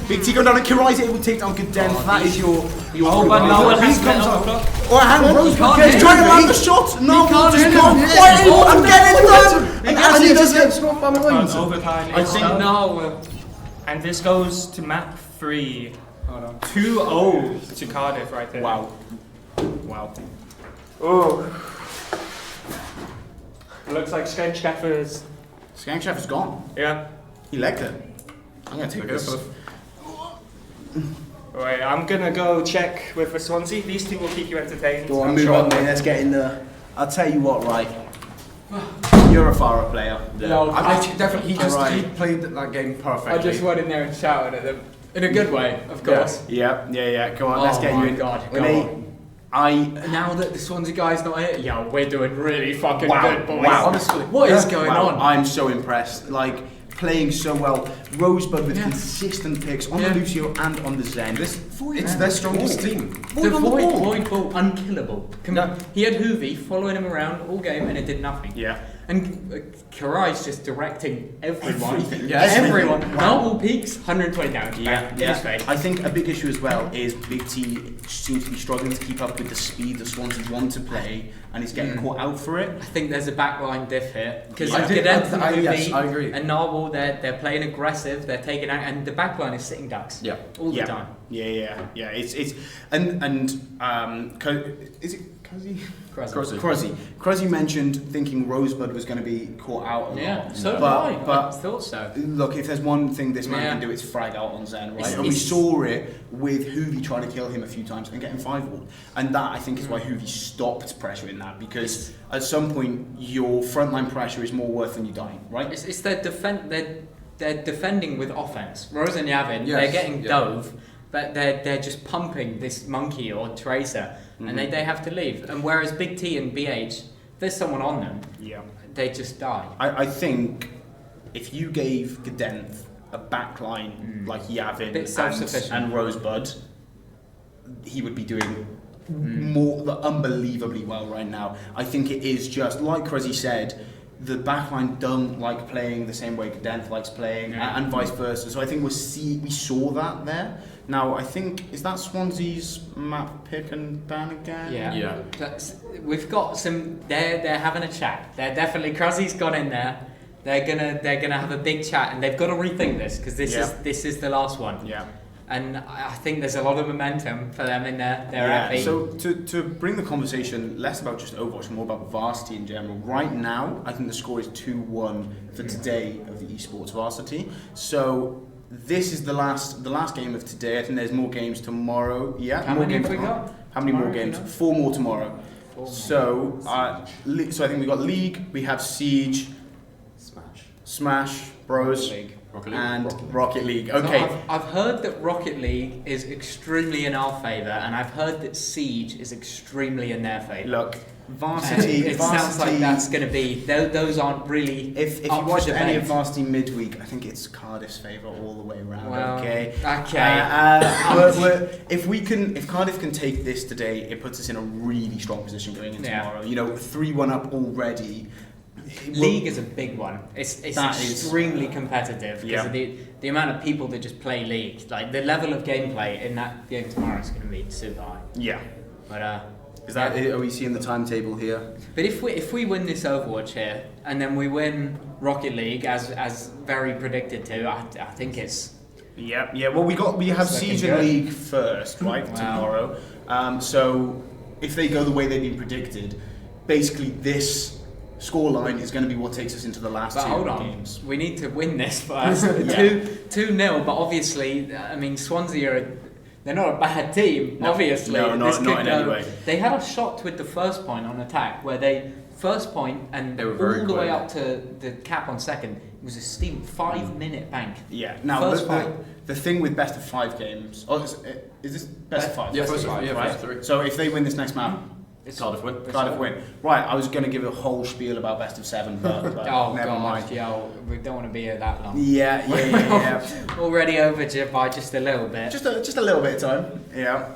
Big T going down, and Kirai's able to take down Cadence. That is your Oh, but no one has He met comes on up. the clock. Or a hand Rose can't he's hit trying to him. land the shot. No, can't just hit not him. quite able to get it done. And as And he he does just it, gets swapped by But Marines. overtime I is think done. No. And this goes to map 3. Hold on. 2-0 to Cardiff right there. wow. Oh. Looks like Skanchaffer's. Skank is gone. Yeah. He legged it. I'm gonna take this. Alright, I'm gonna go check with the Swansea. These two will keep you entertained. Go on, I'm move sure. on, mate. Let's get in the. I'll tell you what, right. You're a Farah player. Definitely, Right. he played that game perfectly. I just went in there and shouted at them. In a good way, of course. Yeah. Come on, let's Oh get my you in. God, go Renee, on. Now that the Swansea guy's not here, yeah, we're doing really fucking good, boys. Wow. Honestly, what is going on? I'm so impressed. Playing so well. Rosebud with consistent picks on the Lucio and on the Zen. It's their strongest team. The Void on the Void ball. Ball, unkillable. He had Hoovy following him around all game and it did nothing. Yeah. And Karai's just directing everyone. Everything, yeah. Everyone. Wow. Multiple peaks, 120 damage. Yeah. I think a big issue as well is Big T seems to be struggling to keep up with the speed that Swansea want to play, and he's getting caught out for it. I think there's a backline diff here because Yes, I Gadent agree. and Narwhal, they're playing aggressive, they're taking out, and the backline is sitting ducks. Yeah. All the time. Yeah. It's is it Cruzzy mentioned thinking Rosebud was going to be caught out a lot. So did but I thought so. Look, if there's one thing this man can do, it's frag out on Zen, right? And we It's- saw it with Hoovy trying to kill him a few times and getting 5-walled. And that, I think, is why Hoovy stopped pressuring that, because at some point, your frontline pressure is more worth than you dying, right? It's their they're defending with offense. Rose and Yavin, Yes, they're getting yeah. dove, but they're just pumping this monkey or tracer, and they have to leave. And whereas Big T and BH, there's someone on them, they just die. I think if you gave Gadent a backline like Yavin Bit self-sufficient. and Rosebud, he would be doing unbelievably well right now. I think it is just, like Cruzzy said, the backline don't like playing the same way Gadent likes playing, and vice versa. So I think we saw that there. Now, I think, is that Swansea's map pick and ban again? Yeah. We've got some. They're having a chat. They're definitely Cruzzy's gone in there. They're gonna have a big chat, and they've got to rethink this because this is the last one. Yeah. And I think there's a lot of momentum for them in their FE. So to bring the conversation less about just Overwatch, more about Varsity in general. Right now, I think the score is 2-1 for today of the esports Varsity. So this is the last game of today. I think there's more games tomorrow. Yeah. How more many games have we got? How many more Tomorrow, games? you know? 4 more tomorrow. 4 more. So so I think we got League, we have Siege, Smash Bros. League. And Rocket League. So Okay. I've heard that Rocket League is extremely in our favour, and I've heard that Siege is extremely in their favour. Look, Varsity. It sounds like that's going to be. Those aren't really. If you up for watched any of debate. Varsity midweek, I think it's Cardiff's favourite all the way around. Well, okay. Okay. If Cardiff can take this today, it puts us in a really strong position going into tomorrow. You know, 3-1 up already. League is a big one. It's extremely competitive because of the amount of people that just play League. Like the level of gameplay in that game tomorrow is going to be super high. Yeah. But Are we seeing the timetable here? But if we win this Overwatch here and then we win Rocket League as very predicted to, I think it's. Yeah. Well, we have It's looking Siege and good. League first, right? Wow. Tomorrow. So if they go the way they've been predicted, basically this scoreline is going to be what takes us into the last But two hold on, games. we need to win this first. 2-0, but obviously, I mean, Swansea they're not a bad team, obviously. No, This not could in any way. They had a shot with the first point on attack where they first point and They were all very the way quick. up to the cap on second. It was a steam 5-minute bank. Yeah. Now First fight. the thing with best of 5 games. Oh, is this best of 5? Yeah, First first five, five, right. first 3. So if they win this next map, It's Cardiff win. Cardiff win. Right. I was going to give a whole spiel about best of 7, but Oh never mind. gosh, yo, we don't want to be here that long. Yeah. Already over by just a little bit. Just a little bit of time. Yeah.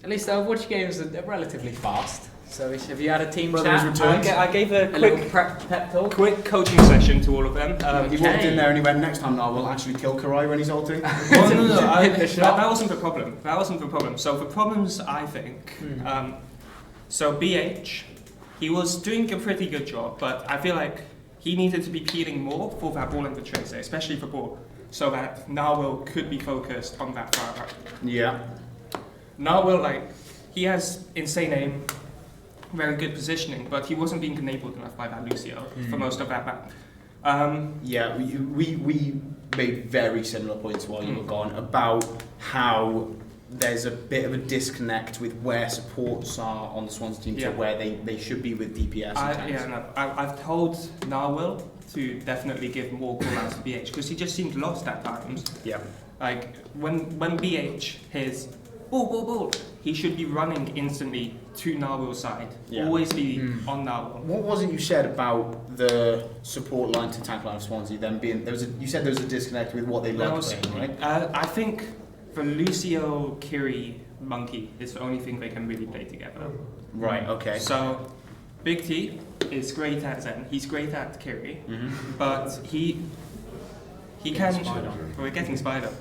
At least the Overwatch games are relatively fast. So have you had a team Brothers chat? returned. I gave a little quick pep talk? coaching session to all of them. He walked in there and he went, next time now we'll actually kill Karai when he's ulting. No. Hit the That shot. wasn't the problem. So the problems, I think, so BH, he was doing a pretty good job, but I feel like he needed to be peeling more for that ball and the tracer, especially for ball, so that Narwhal could be focused on that far right. Yeah. Narwhal, he has insane aim, very good positioning, but he wasn't being enabled enough by that Lucio for most of that map. Yeah, we made very similar points while you were gone about how there's a bit of a disconnect with where supports are on the Swans team to where they should be with DPS. I've told Narwhal to definitely give more callouts to BH because he just seemed lost at times. Yeah. Like when BH hears ball, he should be running instantly to Narwhal's side. Yeah. Always be on Narwhal. What was it you said about the support line to tank line of Swansea? Then being you said there was a disconnect with what they like playing, right? I think the Lucio, Kiri, Monkey is the only thing they can really play together. Right. Okay. So Big T is great at Zen. He's great at Kiri, but he can. We're getting Spider,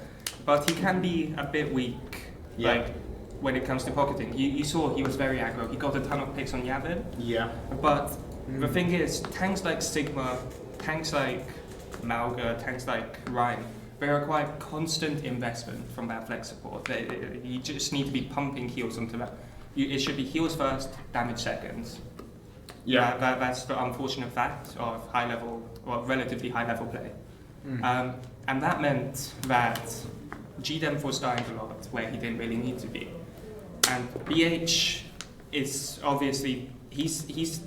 but he can be a bit weak. Like when it comes to pocketing, you saw he was very aggro. He got a ton of picks on Yavin. Yeah. But the thing is, tanks like Sigma, tanks like Malga, tanks like Ryan, they require constant investment from that flex support. You just need to be pumping heals onto that. It should be heals first, damage seconds. Yeah. That's the unfortunate fact of high level, or relatively high level play. And that meant that GDEM was dying a lot where he didn't really need to be. And BH is obviously, he's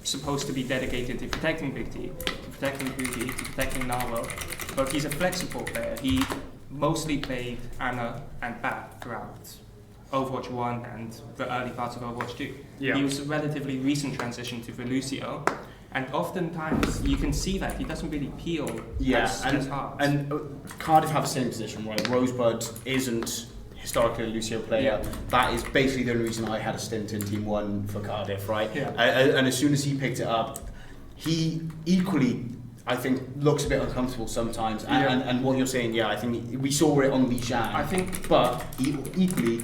supposed to be dedicated to protecting Big T, to protecting Booty, to protecting Narwhal, but he's a flex support player. He mostly played Ana and Bat throughout Overwatch 1 and the early parts of Overwatch 2. Yeah. He was a relatively recent transition to the Lucio, and oftentimes you can see that he doesn't really peel as hard. And Cardiff have the same position, right? Rosebud isn't historically a Lucio player. That is basically the only reason I had a stint in Team 1 for Cardiff, right? Yeah. And as soon as he picked it up, he equally, I think, looks a bit uncomfortable sometimes. And what you're saying, I think we saw it on Li Zhang. But he equally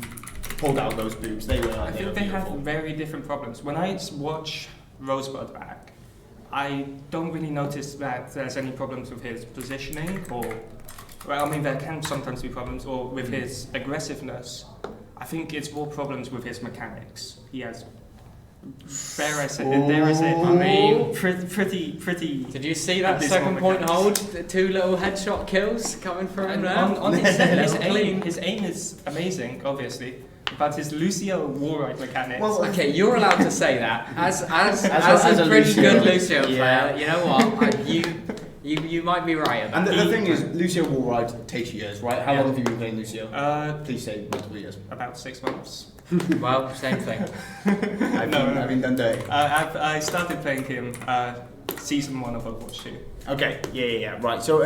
pulled out those boobs. They have very different problems. When I watch Rosebud back, I don't really notice that there's any problems with his positioning there can sometimes be problems, or with his aggressiveness. I think it's more problems with his mechanics. He has, dare I say, pretty. Did you see that second point hold? The 2 little headshot kills coming from him there? On his aim is amazing, obviously. But his Lucio wall-ride mechanics. Well, okay, you're allowed to say that. As a pretty good Lucio player, you know what? You might be right about that. And the thing is, Lucio wall-ride takes years, right? How long have you been playing Lucio? Please say multiple years. About 6 months. Well, same thing. I've been done dirty. I started playing him season 1 of Overwatch 2. Okay, yeah, right. So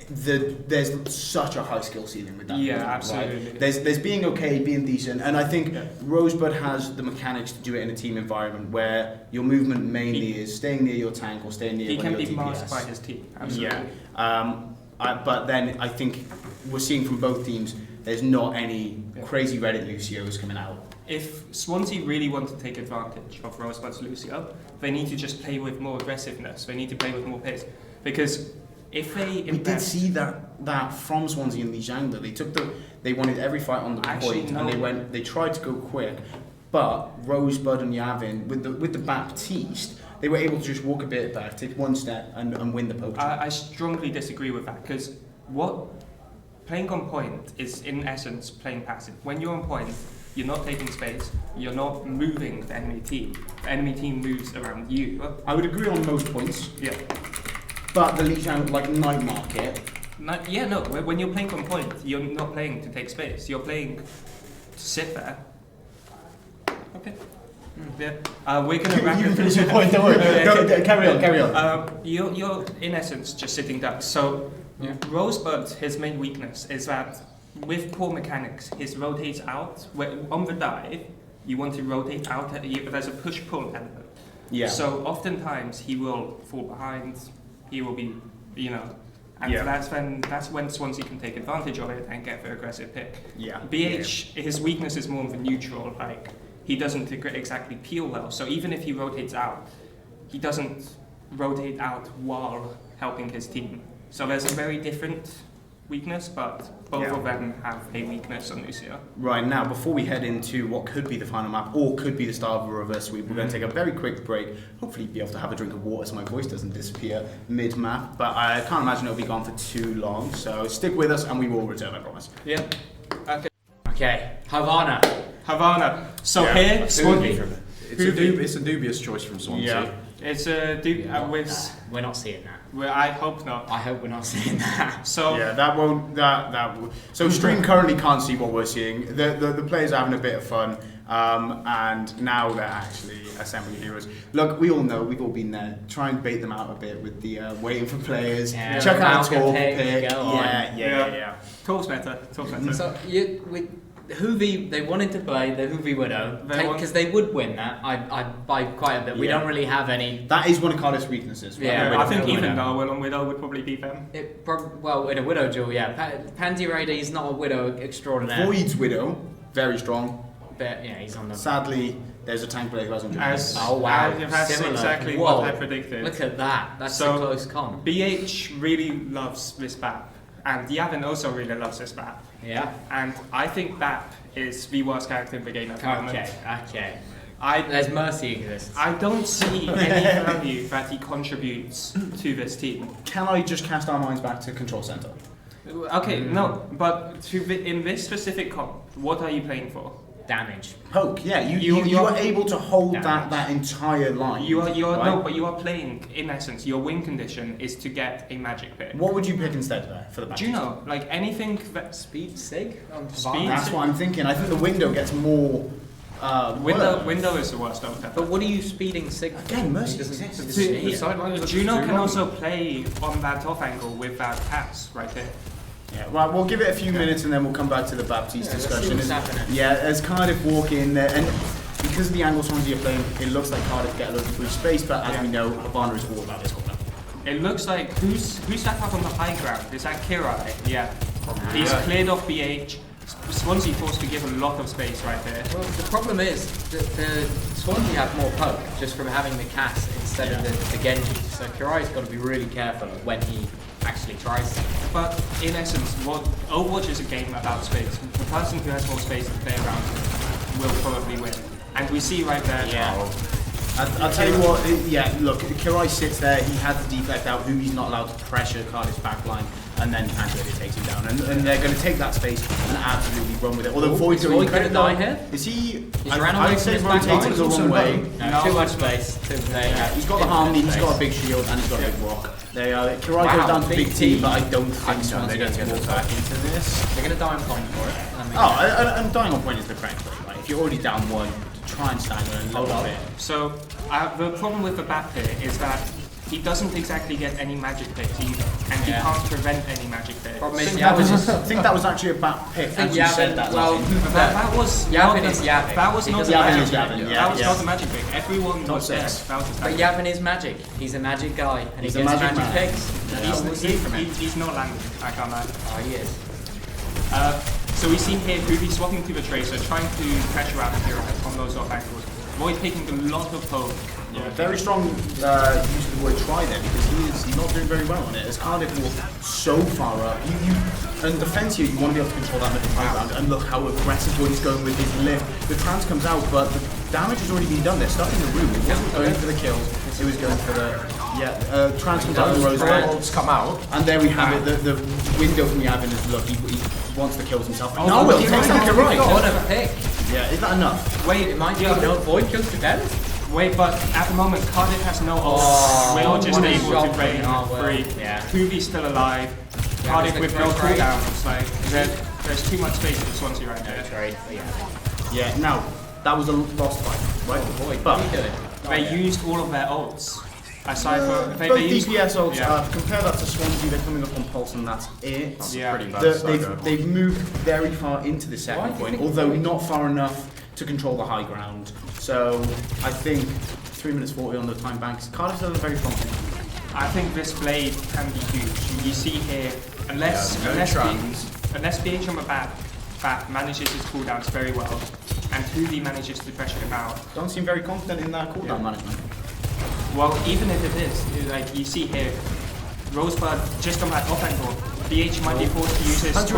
there's such a high skill ceiling with that. Yeah, movement, absolutely. Right? There's being okay, being decent, and I think Rosebud has the mechanics to do it in a team environment where your movement mainly is staying near your tank or staying near one of your DPS. He can be masked by his team. Absolutely. Yeah. But then I think we're seeing from both teams there's not any crazy Reddit Lucios coming out. If Swansea really want to take advantage of Rosebud's Lucio, they need to just play with more aggressiveness. They need to play with more pace, because if they we did see that from Swansea and Li Zhang though. They wanted every fight on the point, and they tried to go quick, but Rosebud and Yavin with the Baptiste, they were able to just walk a bit back, take one step, and win the poke. I strongly disagree with that, because playing on point is in essence playing passive. When you're on point, you're not taking space, you're not moving the enemy team. The enemy team moves around you. I would agree on most points. Yeah. But the Li Zhang, night market. When you're playing on point, you're not playing to take space. You're playing to sit there. Okay. Yeah. We're gonna wrap You can finish your point. Don't worry. Carry on. You're in essence just sitting down. So Rosebud, his main weakness is that with poor mechanics, his rotates out. On the dive, you want to rotate out. There's a push-pull element. Yeah. So oftentimes he will fall behind. He will be, that's when Swansea can take advantage of it and get the aggressive pick. Yeah. BH, his weakness is more of a neutral, he doesn't exactly peel well. So even if he rotates out, he doesn't rotate out while helping his team. So there's a very different weakness, but both of them have a weakness on Lucio. Right, now before we head into what could be the final map or could be the start of a reverse sweep, we're going to take a very quick break, hopefully be able to have a drink of water so my voice doesn't disappear mid-map, but I can't imagine it'll be gone for too long, so stick with us and we will return, I promise. Yeah. Okay, Havana. So here, Swansea. It's a dubious choice from Swansea. Yeah. It's we're not seeing that. I hope not. I hope we're not seeing that. So that won't. So stream currently can't see what we're seeing. The players are having a bit of fun, and now they're actually assembling heroes. Look, we all know, we've all been there. Try and bait them out a bit with the waiting for players. Yeah, check out the Torp pick. Yeah. Talk's better. So Hoovy, they wanted to play the Hoovy Widow because they would win that. I'd buy quite a bit. We don't really have any. That is one of Cardiff's weaknesses. Right? Yeah, I think even Darwin on Widow would probably beat them. Well, in a Widow duel, yeah. Pansy Raider, he's not a Widow extraordinaire. Void's Widow, very strong. But yeah, he's on the. Sadly, there's a tank player who hasn't joined us. Oh wow, that's exactly what I predicted. Look at that. That's a close con. BH really loves this map, and Yavin also really loves this map. Yeah. And I think BAP is the worst character in the game at the moment. Okay. There's Mercy exists. I don't see any value that he contributes to this team. Can I just cast our minds back to Control Center? Okay, no, but in this specific comp, what are you playing for? Damage. Poke, yeah. You are able to hold that entire line. But you are playing, in essence, your win condition is to get a magic pick. What would you pick instead there for the back? Do you know, like anything that Speed Sig? Speed? That's what I'm thinking. I think the window gets more. Window is the worst out there. But what are you speeding Sig? Again, Mercy exists. Juno can also play on that off angle with that pass right here. Yeah, well, we'll give it a few minutes and then we'll come back to the Baptiste discussion. Yeah, as Cardiff walk in there, and because of the angle Swansea are playing, it looks like Cardiff get a little free space, but as we know, Havana is all about this corner. It looks like who's that up on the high ground? Is that Kirai? Yeah. He's cleared off BH. Swansea forced to give a lot of space right there. Well, the problem is that the Swansea have more poke just from having the cast instead of the Genji. So Kirai's got to be really careful when he actually tries to. But in essence, Overwatch is a game about space. The person who has more space to play around will probably win. And we see right there. Yeah. I'll tell you what, look, Kirai sits there, he had the deflect out, who he's not allowed to pressure Cardiff's backline, and then Andrew takes him down. And they're going to take that space and absolutely run with it. Although Void's going to die here? Is he? I'd say rotating the wrong way. No, too much space. He's got the harmony, he's got a big shield, and he's got a big rock. Kirai goes down to big T, but I don't think so. They're going to walk back into this. They're going to die on point for it. And dying on point is the correct play. Right? If you're already down one, try and stagger and load up it. So the problem with the BAP here is that he doesn't exactly get any magic picks either, and he can't prevent any magic picks. I think that was actually a BAP pick. And you said that. Well, that was Yavin is Yavin. That was not a magic pick. That was not a magic pick. Everyone was there. But Yavin is magic. He's a magic guy, and he gets magic picks. He's not landing. I can't lie. Oh, he is. So we see here Hoovy swapping to the Tracer, trying to pressure out the hero on those off angles. Void taking a lot of poke. Yeah, very strong use of the word try there, because he's not doing very well on it. As Cardiff walk so far up, in defence here, you want to be able to control that middle high ground, and look how aggressive Void's going with his lift. The trans comes out, but the damage has already been done. They're stuck in the room. It wasn't going for the kills, it was going for the... trans comes out, the Rosebud. Come out. And there we have it, the window from Yavin is, look, he wants the kills himself. No, Will takes out the right. What a pick. Yeah, is that enough? Wait, it might be Void kills to death? Wait, but at the moment, Cardiff has no ult. We're just able to drain free. Yeah. Hoovie's still alive. Cardiff with no cooldowns. Like, there's too much space for Swansea right there. Yeah, now, that was a lost fight, right? Void, but what are you doing? They used all of their ults. Aside from both DPS ults, compare that to Swansea, they're coming up on Pulse and that's it. That's pretty bad. They've moved very far into the second point, although not far enough to control the high ground. So I think 3 minutes 40 on the time banks. Cardiff's done a very strong thing. I think this blade can be huge. You see here, unless BH on the bat manages his cooldowns very well, and Hoovy manages to pressure him out. Don't seem very confident in that cooldown management. Well, even if it is, like you see here, Rosebud just on that off angle. BH might be forced to use his. But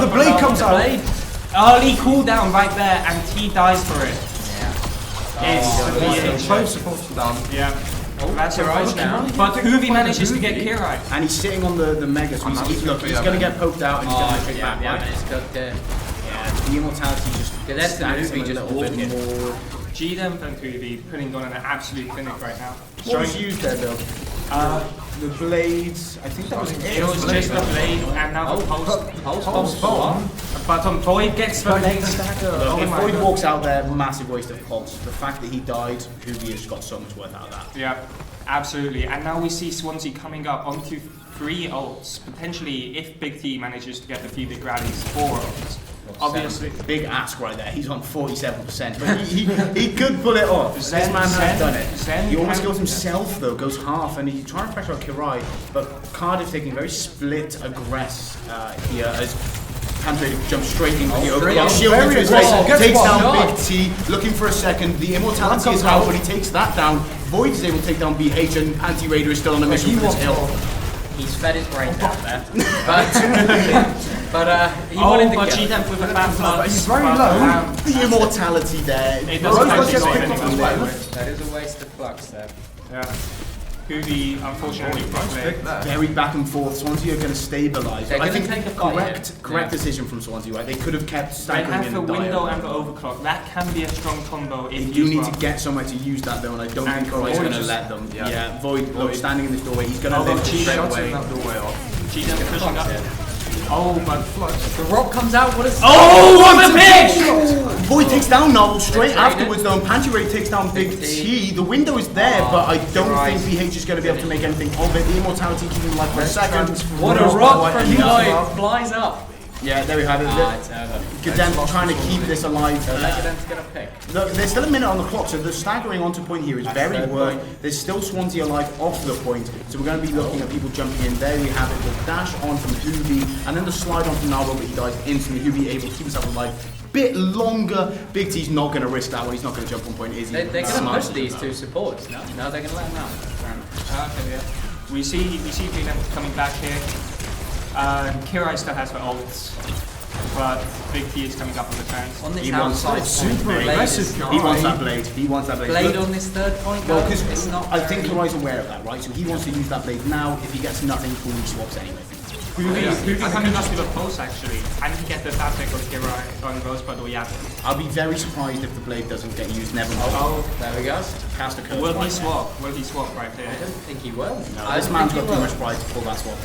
the blade comes out. Early cooldown right there, and he dies for it. It's both supposed to down. Yeah. That's right now. But Hoovy manages to get Kirai. And he's sitting on the Mega, so he's going to get poked out and he's going to pick back. The immortality just stacks him a little bit more. GDM and Hoovy putting on an absolute clinic right now. What was used there, Bill? The blades, I think that was it. It was just the blade and now the pulse bomb. But Void gets the blade stagger. If Void walks out there, massive waste of pulse. The fact that he died, Hoovy has got so much worth out of that. Yeah, absolutely. And now we see Swansea coming up onto 3 ults. Potentially, if Big T manages to get the few big rallies, 4 ults. obviously. Big ask right there. He's on 47%, but he could pull it off. This man has done it. He almost goes himself though, goes half, and he's trying to pressure out Kirai, but Cardiff taking a very split aggress here as Pantry jumps straight into the overclock, shield into his face, takes down Big T, looking for a second. The immortality is out, but he takes that down. Void is able to take down BH, and Panty Raider is still on a mission for this hill. He's fed his brains out there, but he wanted to but go. with a bad flux. He's very low. The immortality there. It doesn't actually do anything as well. That is a waste of flux there. Yeah. Hoovy, unfortunately, very back and forth. Swansea are going to stabilise. They're I gonna think take a fight correct decision from Swansea. Right, they could have kept They staggering have in the and window dying. and the overclock. That can be a strong combo They if do used need well. to get somewhere to use that though, and I don't And think Corey's Void going to just- let them. yeah. Yeah, Void, look, standing in this doorway, he's going to Although lift it Cheetah straight Shouting away. that doorway off. Cheetah's pushing up. Oh, but The rock comes out. What is? oh, what a pitch! Void takes down Novel straight That's right, afterwards though, and Panty Ray takes down Big T. The window is there, but I don't right. think BH is going to be able to make anything of it. The immortality keeping him alive for a second. What a rock from Void flies up. Yeah, there we have it. It's over. Gadent trying to keep this alive. Decadent's gonna pick. Look, there's still a minute on the clock, so the staggering onto point here is very worth. There's still Swansea alive off the point, so we're going to be looking at people jumping in. There we have it, the dash on from Hoovy, and then the slide on from Narbo, but he dies instantly. Hoovy able to keep himself alive. Bit longer. Big T's not going to risk that one. He's not going to jump on point, is he? They're going to Smart. push these two supports. No, they're going to let them out. Fair enough. Okay, yeah. We see Greenham coming back here. Kirai still has her ults, but Big T is coming up on the trans. On this He wants outside that point, super Blade aggressive is- guy. He wants that blade. He wants that blade. Blade Look, on this third point. well, though, because it's not. I think very- Karai's aware of that, right? So he wants to use that blade now. If he gets nothing, cool, he swaps anyway. Hoovy coming up with a pulse actually, and he get the fast pick on Kirai on Rosebud or Yavin. I'll be very surprised if the blade doesn't get used. Never mind. Oh, There we go. Cast a curse. will he right swap? Will he swap right I there? don't think he will. now. I This don't man's think got he too will. much pride to pull that swap.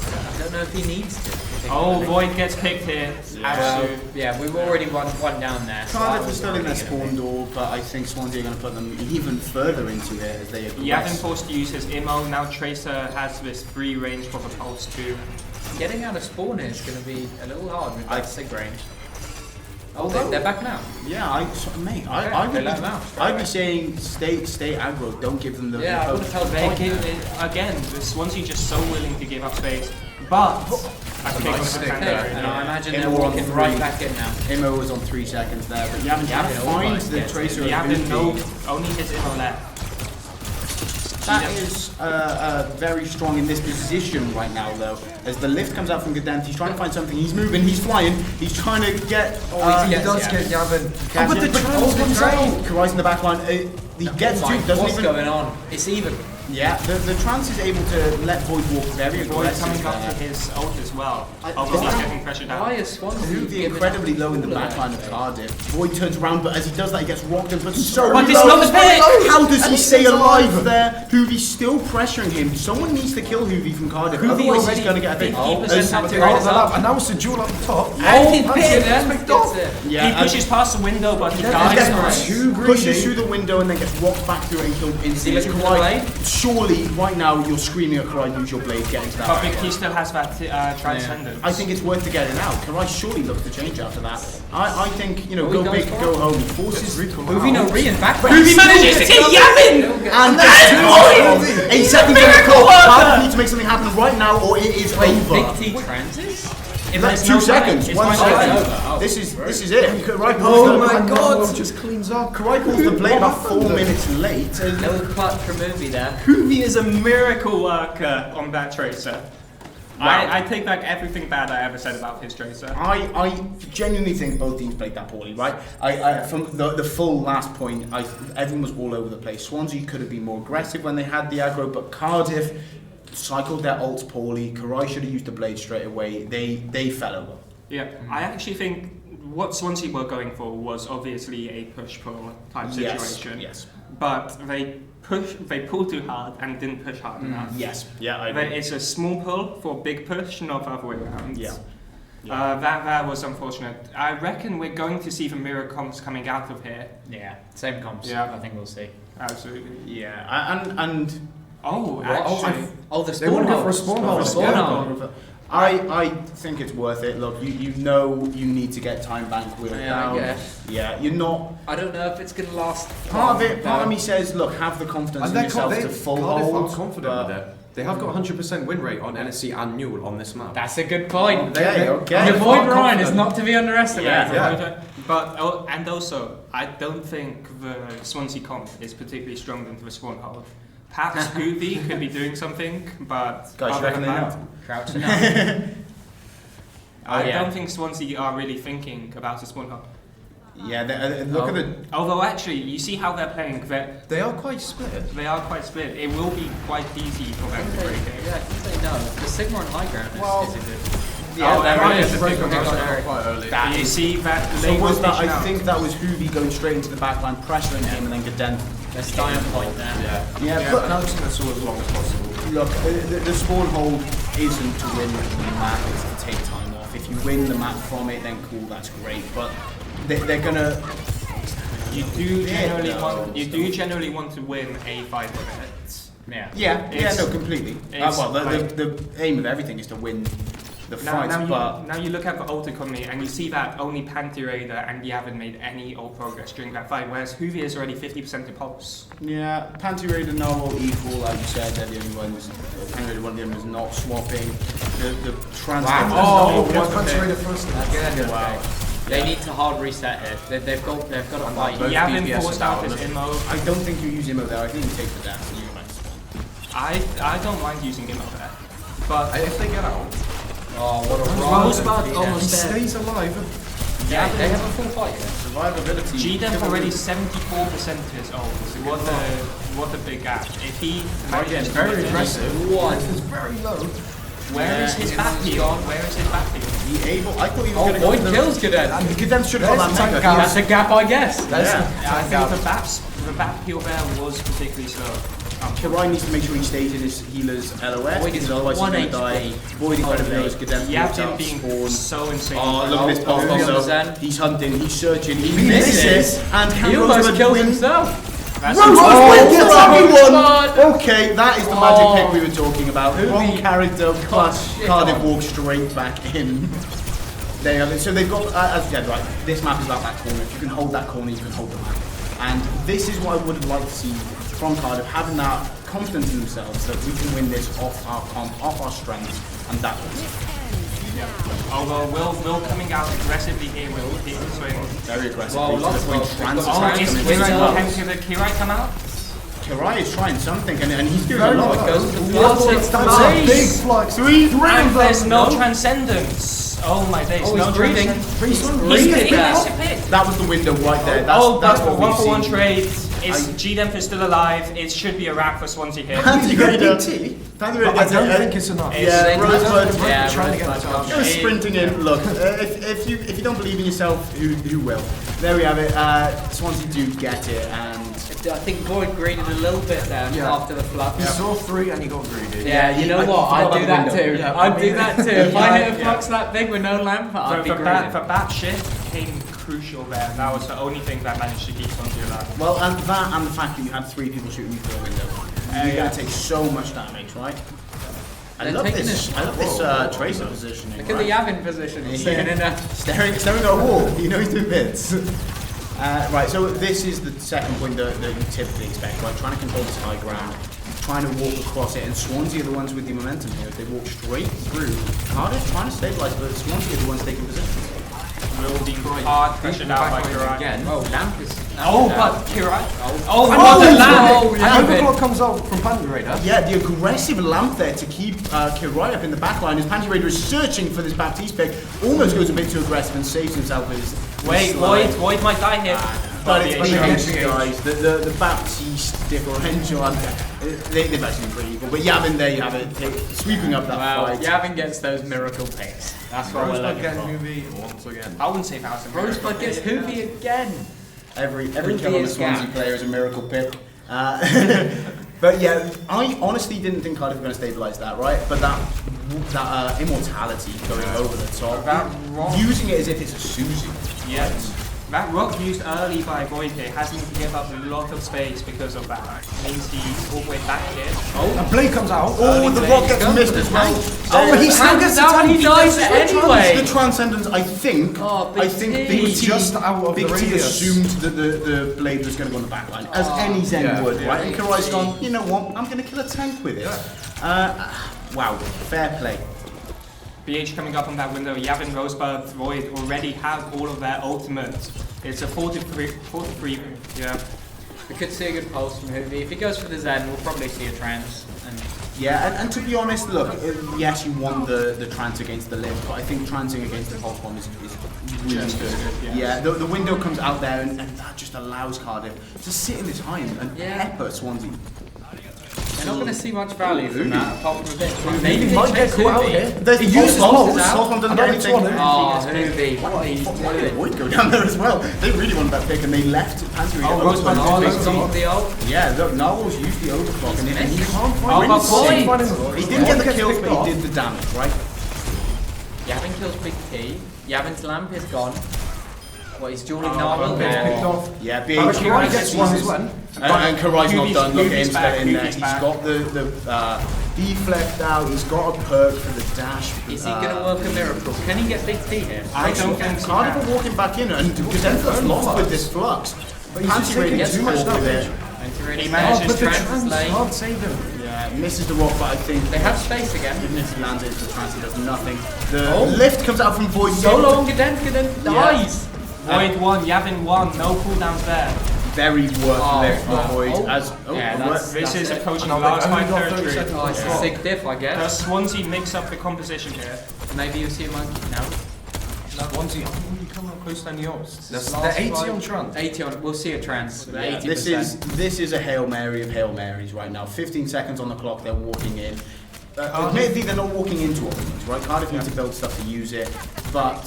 I don't know if he needs to. Oh, Void gets picked here. Absolute. Yeah, we've already won one down there. so that Cardiff was is still in their already gonna spawn door, but I think Swansea are going to put them even further into it as they Yavin aggress. forced to use his immo. Now Tracer has this free range for the pulse too. be- Getting out of spawn here is going to be a little hard with that sig range. Oh, Although- they're back now. Yeah, mate, I Okay, would they be, let them out. I'd be saying stay aggro. Don't give them the. Yeah, I the would have held They point. give it again. The Swansea just so willing to give up space, but I think nice on the stick defender, Okay, and I yeah. imagine In they're all walking three. right back in now. Immo was on 3 seconds there, but Yavin trying to Yavin find almost the gets tracer of Yavin, no, Hoovy. only his immo left. That is very strong in this position right now, though. As the lift comes out from Gadent, he's trying to find something. He's moving, he's flying, he's trying to get. He does get Yavin. Catch but it, the trans comes out. Karai's in the back line. He gets Oh my, Duke, doesn't what's even. going on? It's even. Yeah, the trance is able to let Void walk very Void aggressive. coming up there. to his ult as well. Although Why- he's getting pressured Why out. is Swansea Hoovy giving incredibly up low in the all of back line of that Cardiff. Void turns around, but as he does that, he gets rocked in, but so But low. it's not the pick! How does he And stay he's alive alive. there? Hoovie's still pressuring him. Someone needs to kill Hoovy from Cardiff. Hoovy Otherwise, already he's going to get a big. 50% Oh, activated that up. and now it's a duel up the top. And he Gets it. Yeah, He pushes past the window, but he He dies gets for it. too pushes greedy. through the window and then gets rocked back through it and killed instantly. looking for the blade? Surely, right now, you're screaming at Karai, use your blade, get into that. But Big T still has that transcendence. I think it's worth to get it out. Karai surely looks to change after that. I think, you know, Oh, go he big, goes for go it. home. He forces Movie no re and back. Hoovy manages to hit Yavin! and gets 8 seconds on the clock. Cardiff need to make something happen right now or it is over. Big T trances? Like It's 2 no seconds, time. 1 It's no second. time. Oh. This is it. Karai Oh pulls my the, god! Just cleans up. Karai pulls the blade about 4 minutes late. Little clutch from Movie there. Hoovy is a miracle worker on that Tracer. Wow. I take back everything bad I ever said about his Tracer. I genuinely think both teams played that poorly, right? From the full last point, everyone was all over the place. Swansea could have been more aggressive when they had the aggro, but Cardiff cycled their ults poorly. Karai should have used the blade straight away. They fell over. Yeah, I actually think what Swansea were going for was obviously a push-pull type situation. Yes. But they pulled too hard and didn't push hard enough. Yes. Yeah, I There agree. is a small pull for a big push, not the other way around. Yeah. That was unfortunate. I reckon we're going to see the mirror comps coming out of here. Yeah, same comps. Yeah. I think we'll see. Absolutely. Yeah, and Oh, What? actually. Oh, the They spawn want to go for a hole. spawn hole. Spawn Yeah. hole. I think it's worth it. Look, you know you need to get time bank wheeled down. Yeah, you're not. I don't know if it's going to last. Part of me says, look, have the confidence in yourself to full hold. I'm confident with it. They have got 100% win rate on NSC and Newell on this map. That's a good point. Okay. Your boy Ryan is not to be underestimated. Yeah. But and also, I don't think the Swansea comp is particularly strong into the spawn hold. Perhaps Hoovy could be doing something, but guys, you reckon they know? Crouching up. I don't think Swansea are really thinking about a spawn hold. Yeah, look at the. Although actually, you see how they're playing. They are quite split. They are quite split. It will be quite easy for them to break it. Yeah, I think they know. The Sigma on high ground is a good. Yeah, there is. Quite early. You see that. So was that? I think that was Hoovy going straight into the back line, pressuring him, and then Gadent. They're staying on point there. Yeah, but now just so as long as possible. Look, the spawn hold isn't to win the map; it's to take time off. If you win the map from it, then cool, that's great. But they're gonna. You do generally want to win a 5 minutes. Yeah, no, completely. Well, the aim of everything is to win the fight. Now you look at the ult economy and you see that only Panty Raider and Yavin made any ult progress during that fight, whereas Hoovy is already 50% to pulse. Yeah, Panty Raider and Narwhal equal, like you said, they're the only ones. Panty Raider, one of them is not swapping. The transfer. Wow. Panty Raider first. Wow. They need to hard reset it. They've got to fight. Yavin forced out his immo. I don't think you use immo there. I think you take the death and you might spawn. I don't mind using immo there, but if they get out. Oh, what a Rosebud almost He dead. stays alive. Yeah, they have a full fight here. Survivability. GDEM already 74% to his ult. What a big gap. If he manages to very get it, aggressive. One. It's very low. where is his back heel? Where is his back heel? I thought he was going to Boyd kills Cadet. Gadent should have got that mega. That's a gap, I guess. I think the back heel there was particularly slow. Kirai needs to make sure he stays in his healer's LOS, Boyd is otherwise he's one going to die. HP. Boyd incredibly knows Gadent. Yavin being so insane. Oh, look at this pop Oh, also. Zen. He's hunting, he's searching, he misses. misses, and He can almost Rosebud kills win? himself. That's Rosebud wins the second Rosebud. one! Okay, that is the magic pick we were talking about. Wrong character, Cardiff walks straight back in. There you have it. So they've got, as I said, right, this map is about that corner. If you can hold that corner, you can hold the map. And this is what I would like to see from Cardiff, having that confidence in themselves that we can win this off our comp, off our strengths, and that was it. Yeah. Although Will coming out aggressively here, Will keep swing. Very aggressive. Well, lots of Is Kirai come out? Kirai is trying something, and he's doing Very a lot. well. It's the That's a big race. flag. And there's no transcendence. Oh my days, Oh, no he's breathing. transcendence. That was the window right there. That's what one we've for one seen. trade. GDEM is still alive. It should be a wrap for Swansea here. Panty Raider. Panty Raider. I don't think it's enough. Yeah, Rosebud. Yeah, trying to get the charge. Go sprinting in. Look, if you don't believe in yourself, who will? There we have it. Swansea do get it, and I think Boyd greeted a little bit there after the flux. He saw 3 and he got greedy. Yeah, you know what? I I'd do that forgot too. about I'd do that too. If I hit a Yeah. flux that big with no lamp, I'd be For greedy. that shift came crucial there. That was the only thing that managed to keep Swansea alive. well, and that and the fact that you had 3 people shooting you through a window, you're yeah. going to take so much damage, right? I They're love taking this. it. I love this tracer positioning. Look at the Yavin position. He's sitting in a. Staring at a wall. You know he's doing bits. Right, so this is the second point that you typically expect, right? Trying to control this high ground, trying to walk across it, and Swansea are the ones with the momentum here. They walk straight through. Cardiff trying to stabilise, but Swansea are the ones taking position. Will be hard pressured out by Kirai. Again. Oh, lamp is. Oh, but Kirai. Oh, And what a the lamp! And Overclock comes out from Panty Raider. Yeah, the aggressive lamp there to keep Kirai up in the back line as Panty Raider is searching for this Baptiste pick. Almost goes a bit too aggressive and saves himself his Wait, slide. Void might die here. But it's BH. BH, guys. The Baptiste differential, they've actually been pretty equal. But Yavin, there you have it, sweeping up that Wow, fight. Yavin gets those miracle picks. That's what we're Rosebud looking again, for. Hoovy, once again. I wouldn't say that was a miracle. Rosebud gets Hoovy again. Every Hoovy kill on a is Swansea gap. player is a miracle pick. But yeah, I honestly didn't think Cardiff were going to stabilise that, right? But that immortality going over the top, That rock. using it as if it's a Susie. Yeah. That rock used early by Void here has him to give up a lot of space because of that. It means he's all the way back here. And Blade comes out. Oh, the rock gets missed as well. Oh, he still gets the down. He dies anyway. The Transcendence, I think. Big Big T T just out of Big the T radius. assumed that the blade was going to go on the back line, as any Zen would, right? And Karai's gone, you know what? I'm going to kill a tank with it. Wow, fair play. BH coming up on that window. Yavin, Rosebud, Void already have all of their ultimates. It's a 43. Yeah. We could see a good pulse from Hoovy. If he goes for the Zen, we'll probably see a trance. Yeah, and to be honest, look, yes, you won the trance against the lift, but I think trancing against the pulse bomb is really good. Yeah, the window comes out there, and that just allows Cardiff to sit in this high and pepper Swansea. They're not going to see much value from that, apart from a bit. Maybe he might get caught out here. He uses pulse. Pulse bomb doesn't get anything. Oh, Hoovy, what are you doing? Would go down there as well. They really wanted that pick, and they left Panthery. Narwhal's on the ult. Yeah, look, Narwhal's used the overclock, and he can't Oh, find Void! He didn't get the kills, but he did the damage, right? Yavin kills Big T. Yavin's lamp is gone. What, he's dueling Narwhal Gets there? picked off. Yeah, big. Karai gets one as well. And Karai's not done. Look, Hoovie's Aim's back, in there. Hoovie's He's back. got the deflect out. He's got a perk for the dash. Is he going to work a miracle? Can he get Big T here? I don't think so. Cardiff are walking back in, and Gedenka's lost with this flux. But he's just taking gets too much caught with damage. it. He Oh, manages but the to trans lane. can't save him. Yeah, misses the rock, but I think They have space again. even if he lands it, the trans does nothing. The lift comes out from Void. So long, Gedenka then dies. Void 1, Yavin 1, no cooldowns there. Very worth there for Void. Yeah, This is it. approaching Only last fight got 30 territory. seconds. Oh, it's a sick diff, I Does guess. Swansea mix up the composition here? Maybe you'll see a monkey. No. Swansea, I think you come up close to any odds. This They're last 80 fight- on Trant. 80 on. We'll see a trance. Yeah, 80%. this is a Hail Mary of Hail Marys right now. 15 seconds on the clock, they're walking in. Admittedly, they're not walking into options, right? Cardiff need to build stuff to use it, but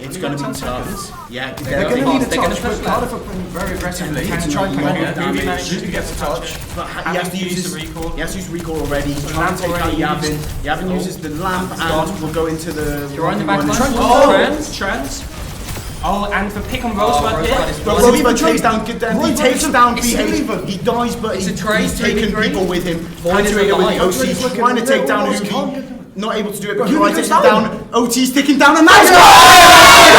it's going to be tough. Yeah, They're going to need a They're gonna touch, push but Cardiff are playing very aggressively Can to try and Ruby prevent manage damage. to Ruby gets a touch. But he Having has to use the recall. He has to use recall already. He's trying to Lamp take out already Yavin. Yavin uses the lamp and will go into the. You're on the back line. Oh, Trance. Trance. Oh, and the pick on Rosebud Rosebud here. is But Well, Rosebud takes down Gedenka. He takes down It's BH. Lever. He dies, but It's a trade, he's taken 3v3. people with him. Void is Panthery with the alive. OC, Looking trying to at take the down walls, Hoovie. can't Not able to do it, but Hoovie Karai goes takes him down. down. OT's taking down, and that's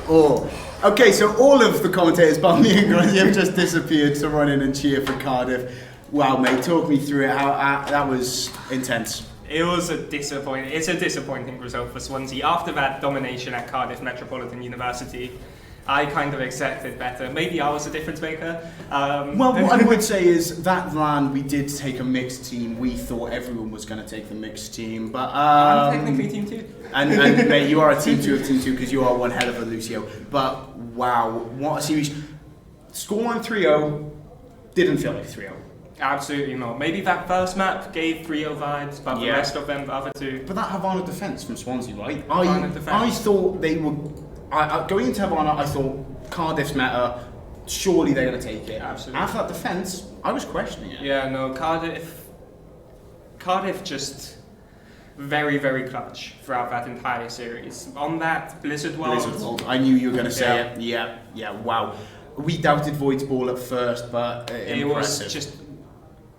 Oh. Okay, so all of the commentators, bar me and Grundy, have just disappeared to run in and cheer for Cardiff. Wow, mate, talk me through it. How that was intense. It was a disappointing. It's a disappointing result for Swansea. After that domination at Cardiff Metropolitan University, I kind of accepted better. Maybe I was a difference maker. Well, what I would say is that LAN we did take a mixed team. We thought everyone was going to take the mixed team, but I'm technically team 2. and mate, you are a team 2 of team 2 because you are one hell of a Lucio. But wow, what a series! Scoreline 3-0 didn't feel like 3-0. Absolutely not. Maybe that first map gave 3-0 vibes, but the rest of them, the other two. But that Havana defense from Swansea, right? Havana I defence. thought they would. Going into Havana, I thought Cardiff's meta. Surely they're going to take it. Absolutely. After that defense, I was questioning it. Yeah, no, Cardiff just very, very clutch throughout that entire series. On that Blizzard World. Blizzard World. I knew you were going to say Yeah. it. Yeah, wow. We doubted Void's ball at first, but It impressive. was just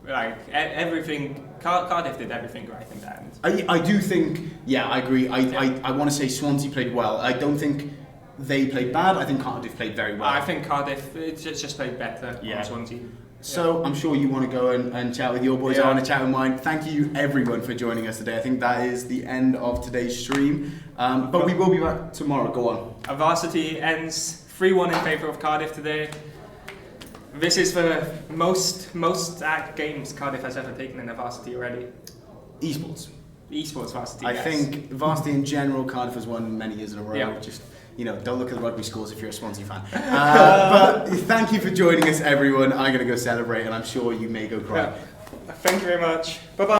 like everything. Cardiff did everything right in that end. I do think, yeah, I agree. I want to say Swansea played well. I don't think they played bad. I think Cardiff played very well. I think Cardiff just played better Yeah. on Swansea. So I'm sure you want to go and chat with your boys. I Yeah. want to chat with mine. Thank you everyone for joining us today. I think that is the end of today's stream. But we will be back tomorrow. Go on. Varsity ends 3-1 in favour of Cardiff today. This is the most games Cardiff has ever taken in a Varsity already. Esports. Esports Varsity. I yes. think Varsity in general, Cardiff has won many years in a row. Yeah. Just, don't look at the rugby scores if you're a Swansea fan. But thank you for joining us, everyone. I'm going to go celebrate, and I'm sure you may go cry. Yeah. Thank you very much. Bye bye.